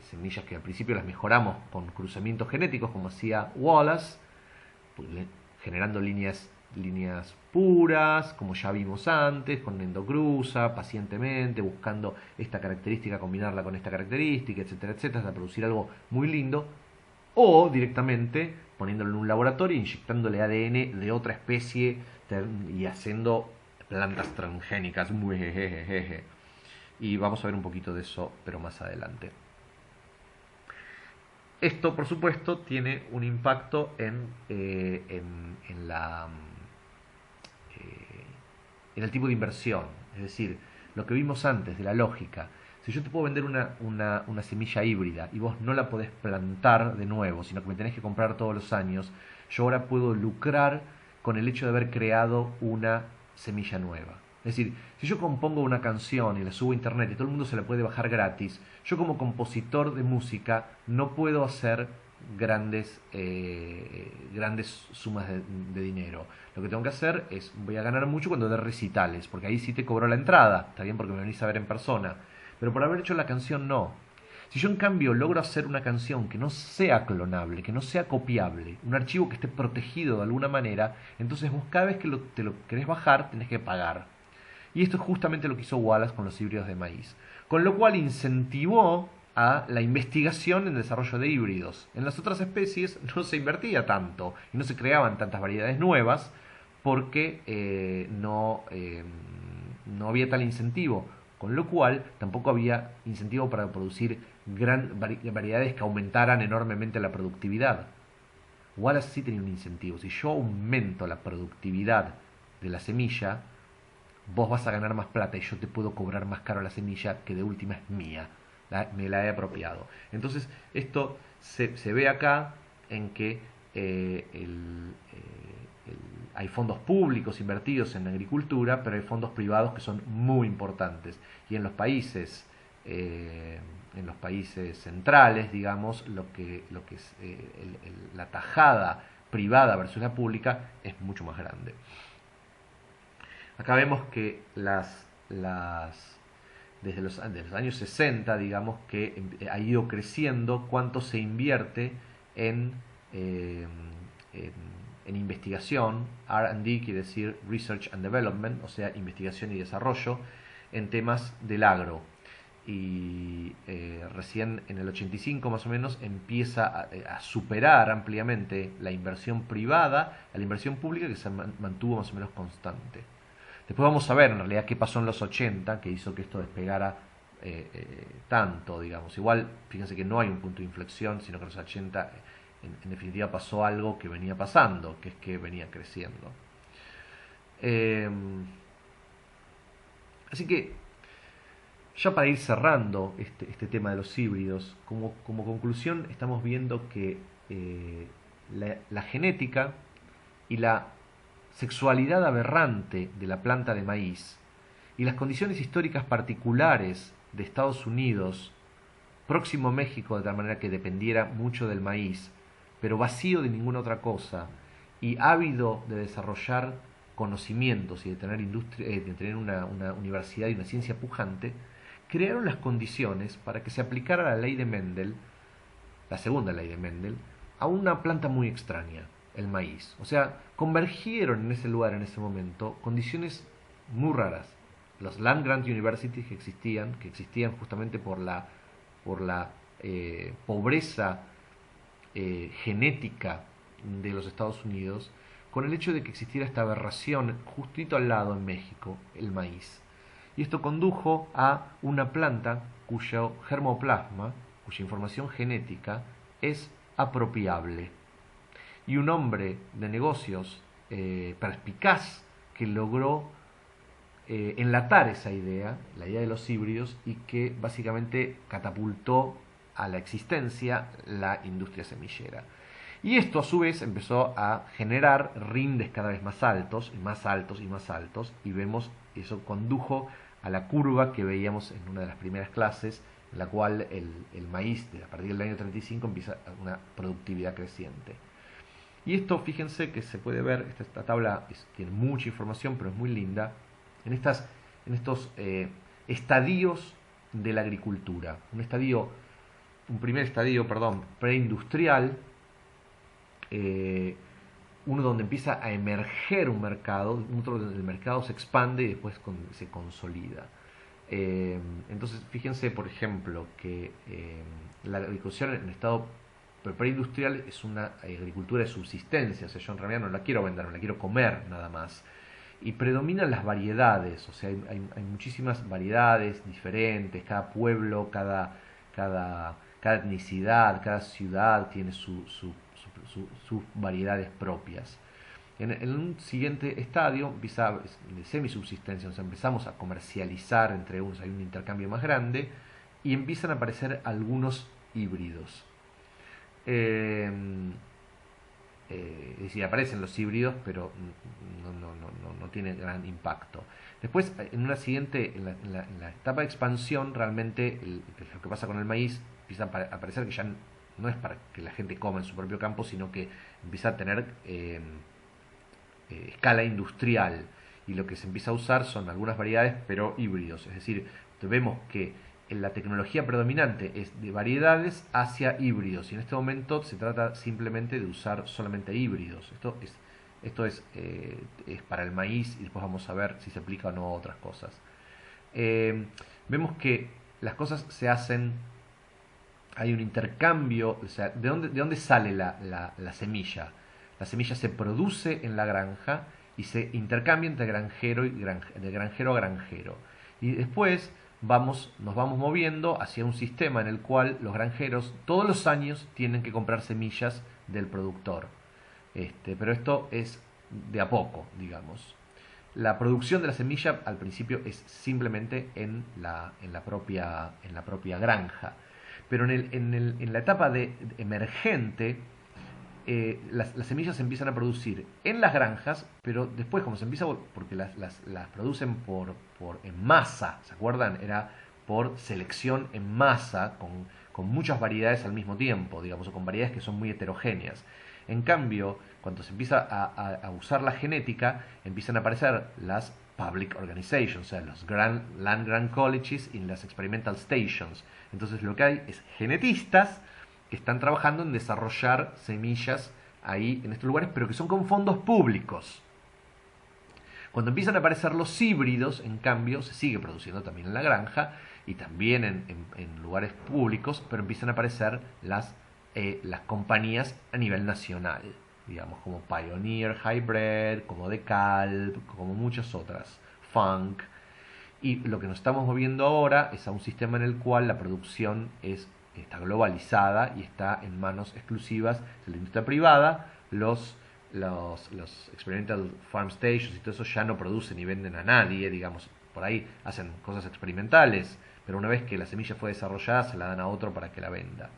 [SPEAKER 1] Semillas que al principio las mejoramos con cruzamientos genéticos, como hacía Wallace, generando líneas puras, como ya vimos antes, con endocruza, pacientemente, buscando esta característica, combinarla con esta característica, etcétera, etcétera, hasta producir algo muy lindo, o directamente poniéndolo en un laboratorio, inyectándole ADN de otra especie y haciendo plantas transgénicas. Y vamos a ver un poquito de eso, pero más adelante. Esto, por supuesto, tiene un impacto en el tipo de inversión. Es decir, lo que vimos antes de la lógica. Si yo te puedo vender una semilla híbrida y vos no la podés plantar de nuevo, sino que me tenés que comprar todos los años, yo ahora puedo lucrar con el hecho de haber creado una semilla nueva. Es decir, si yo compongo una canción y la subo a internet y todo el mundo se la puede bajar gratis, yo como compositor de música no puedo hacer grandes sumas de dinero. Lo que tengo que hacer es, voy a ganar mucho cuando dé recitales, porque ahí sí te cobro la entrada, está bien porque me venís a ver en persona, pero por haber hecho la canción no. Si yo en cambio logro hacer una canción que no sea clonable, que no sea copiable, un archivo que esté protegido de alguna manera, entonces vos cada vez que te lo querés bajar tenés que pagar. Y esto es justamente lo que hizo Wallace con los híbridos de maíz. Con lo cual incentivó a la investigación en desarrollo de híbridos. En las otras especies no se invertía tanto y no se creaban tantas variedades nuevas porque no había tal incentivo. Con lo cual tampoco había incentivo para producir variedades que aumentaran enormemente la productividad. Wallace sí tenía un incentivo. Si yo aumento la productividad de la semilla, vos vas a ganar más plata y yo te puedo cobrar más caro la semilla que de última es mía, me la he apropiado. Entonces esto se ve acá en que hay fondos públicos invertidos en agricultura, pero hay fondos privados que son muy importantes. Y en los países centrales, digamos, lo que es la tajada privada versus la pública es mucho más grande. Acá vemos que desde los años 60, digamos, que ha ido creciendo cuánto se invierte en investigación. R&D quiere decir Research and Development, o sea, investigación y desarrollo, en temas del agro. Y recién en el 85 más o menos empieza a superar ampliamente la inversión privada a la inversión pública, que se mantuvo más o menos constante. Después vamos a ver en realidad qué pasó en los 80 que hizo que esto despegara tanto, digamos. Igual, fíjense que no hay un punto de inflexión, sino que en los 80 en definitiva pasó algo que venía pasando, que es que venía creciendo. Así que, ya para ir cerrando este tema de los híbridos, como conclusión estamos viendo que la genética y la sexualidad aberrante de la planta de maíz y las condiciones históricas particulares de Estados Unidos, próximo a México, de tal manera que dependiera mucho del maíz, pero vacío de ninguna otra cosa y ávido de desarrollar conocimientos y de tener de tener una universidad y una ciencia pujante, crearon las condiciones para que se aplicara la ley de Mendel, la segunda ley de Mendel, a una planta muy extraña, el maíz. O sea, convergieron en ese lugar, en ese momento, condiciones muy raras. Los Land Grant Universities que existían justamente por la pobreza genética de los Estados Unidos, con el hecho de que existiera esta aberración justito al lado en México, el maíz. Y esto condujo a una planta cuyo germoplasma, cuya información genética es apropiable. Y un hombre de negocios perspicaz que logró enlatar esa idea, la idea de los híbridos, y que básicamente catapultó a la existencia la industria semillera. Y esto a su vez empezó a generar rindes cada vez más altos, y más altos, y más altos, y vemos, eso condujo a la curva que veíamos en una de las primeras clases, en la cual el maíz, a partir del año 35, empieza una productividad creciente. Y esto, fíjense que se puede ver, esta tabla tiene mucha información, pero es muy linda, en estos estadios de la agricultura. Un primer estadio, preindustrial, uno donde empieza a emerger un mercado, otro donde el mercado se expande y después se consolida. Entonces, fíjense, por ejemplo, que la agricultura en estado preindustrial es una agricultura de subsistencia, o sea, yo en realidad no la quiero vender, no la quiero comer nada más. Y predominan las variedades, o sea, hay muchísimas variedades diferentes, cada pueblo, cada etnicidad, cada ciudad tiene sus variedades propias. En un siguiente estadio empieza de semisubsistencia, o sea, empezamos a comercializar entre unos, hay un intercambio más grande y empiezan a aparecer algunos híbridos. Es decir, aparecen los híbridos, pero no tiene gran impacto. Después, en una siguiente, en la etapa de expansión, realmente lo que pasa con el maíz empieza a aparecer que ya no es para que la gente coma en su propio campo, sino que empieza a tener escala industrial. Y lo que se empieza a usar son algunas variedades, pero híbridos. Es decir, vemos que la tecnología predominante es de variedades hacia híbridos y en este momento se trata simplemente de usar solamente híbridos. Esto es para el maíz y después vamos a ver si se aplica o no a otras cosas. Vemos que las cosas se hacen, hay un intercambio, o sea, ¿de dónde sale la semilla? La semilla se produce en la granja y se intercambia entre granjero de granjero a granjero. Y después nos vamos moviendo hacia un sistema en el cual los granjeros todos los años tienen que comprar semillas del productor. Pero esto es de a poco, digamos. La producción de la semilla al principio es simplemente en la propia granja. Pero en la etapa de emergente, las semillas se empiezan a producir en las granjas, pero después como se empieza, porque las producen en masa, ¿se acuerdan? Era por selección en masa, con muchas variedades al mismo tiempo, digamos, o con variedades que son muy heterogéneas. En cambio, cuando se empieza a usar la genética, empiezan a aparecer las public organizations, o sea, los land grant colleges y las experimental stations. Entonces lo que hay es genetistas que están trabajando en desarrollar semillas ahí en estos lugares, pero que son con fondos públicos. Cuando empiezan a aparecer los híbridos, en cambio, se sigue produciendo también en la granja y también en lugares públicos, pero empiezan a aparecer las compañías a nivel nacional, digamos, como Pioneer Hybrid, como DeKalb, como muchas otras, Funk. Y lo que nos estamos moviendo ahora es a un sistema en el cual la producción está globalizada y está en manos exclusivas de la industria privada. Los experimental farm stations y todo eso ya no producen ni venden a nadie, digamos, por ahí hacen cosas experimentales, pero una vez que la semilla fue desarrollada se la dan a otro para que la venda.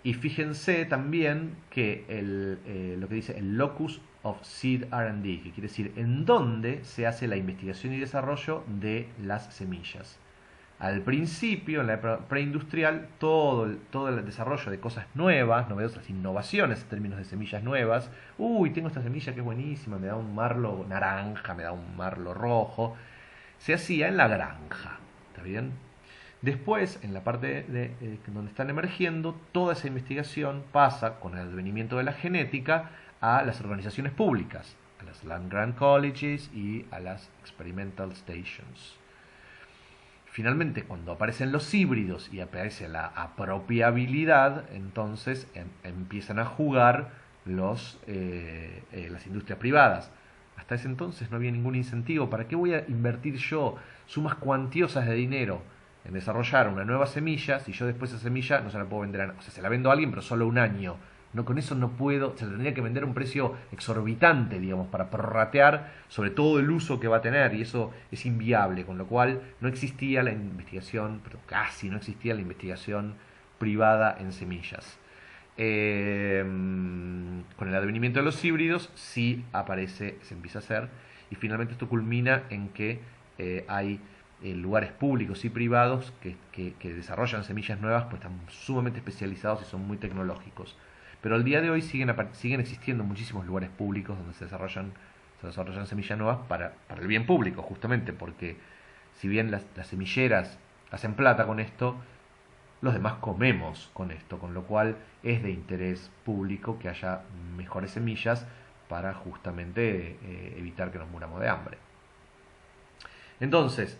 [SPEAKER 1] Y fíjense también que lo que dice el locus of seed R&D, que quiere decir en dónde se hace la investigación y desarrollo de las semillas. Al principio, en la época preindustrial, todo el desarrollo de cosas nuevas, novedosas, innovaciones en términos de semillas nuevas. Uy, tengo esta semilla que es buenísima, me da un marlo naranja, me da un marlo rojo. Se hacía en la granja, ¿está bien? Después, en la parte donde están emergiendo, toda esa investigación pasa, con el advenimiento de la genética, a las organizaciones públicas, a las land grant colleges y a las experimental stations. Finalmente, cuando aparecen los híbridos y aparece la apropiabilidad, entonces empiezan a jugar las industrias privadas. hasta ese entonces no había ningún incentivo. ¿Para qué voy a invertir yo sumas cuantiosas de dinero en desarrollar una nueva semilla si yo después esa semilla no se la puedo vender o sea, se la vendo a alguien pero solo un año? No, con eso no puedo, se la tendría que vender a un precio exorbitante, digamos, para prorratear sobre todo el uso que va a tener, y eso es inviable, con lo cual no existía la investigación, pero casi no existía la investigación privada en semillas. Con el advenimiento de los híbridos sí aparece, se empieza a hacer, y finalmente esto culmina en que hay lugares públicos y privados que desarrollan semillas nuevas, pues están sumamente especializados y son muy tecnológicos. Pero al día de hoy siguen existiendo muchísimos lugares públicos donde se desarrollan semillas nuevas para el bien público, justamente porque si bien las semilleras hacen plata con esto, los demás comemos con esto, con lo cual es de interés público que haya mejores semillas para justamente evitar que nos muramos de hambre. Entonces,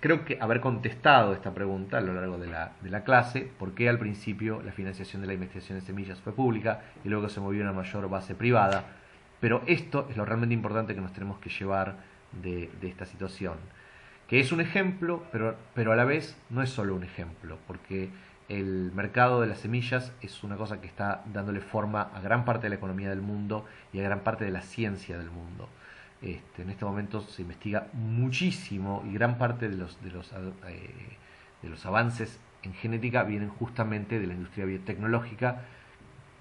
[SPEAKER 1] creo que haber contestado esta pregunta a lo largo de la clase, por qué al principio la financiación de la investigación en semillas fue pública y luego se movió a una mayor base privada, pero esto es lo realmente importante que nos tenemos que llevar de esta situación, que es un ejemplo, pero a la vez no es solo un ejemplo, porque el mercado de las semillas es una cosa que está dándole forma a gran parte de la economía del mundo y a gran parte de la ciencia del mundo. En este momento se investiga muchísimo y gran parte de los avances en genética vienen justamente de la industria biotecnológica,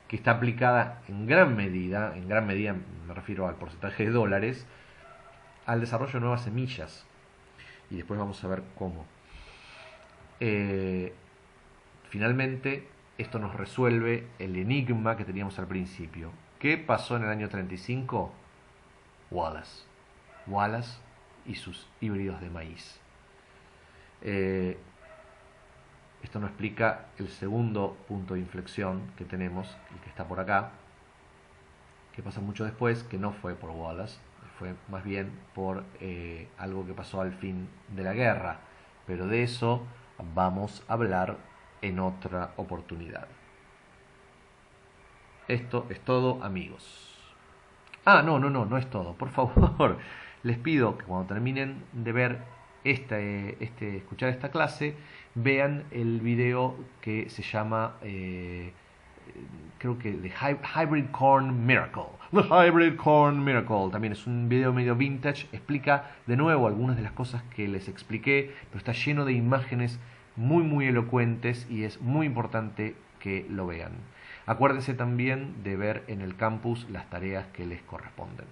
[SPEAKER 1] que está aplicada en gran medida me refiero al porcentaje de dólares, al desarrollo de nuevas semillas. Y después vamos a ver cómo. Finalmente, esto nos resuelve el enigma que teníamos al principio. ¿Qué pasó en el año 35? Wallace y sus híbridos de maíz. Esto nos explica el segundo punto de inflexión que tenemos, el que está por acá, que pasa mucho después, que no fue por Wallace, fue más bien por algo que pasó al fin de la guerra, pero de eso vamos a hablar en otra oportunidad. Esto es todo, amigos. No es todo. Por favor, les pido que cuando terminen de ver escuchar esta clase, vean el video que se llama creo que The Hybrid Corn Miracle. The Hybrid Corn Miracle. También es un video medio vintage. Explica de nuevo algunas de las cosas que les expliqué, pero está lleno de imágenes muy elocuentes y es muy importante que lo vean. Acuérdense también de ver en el campus las tareas que les corresponden.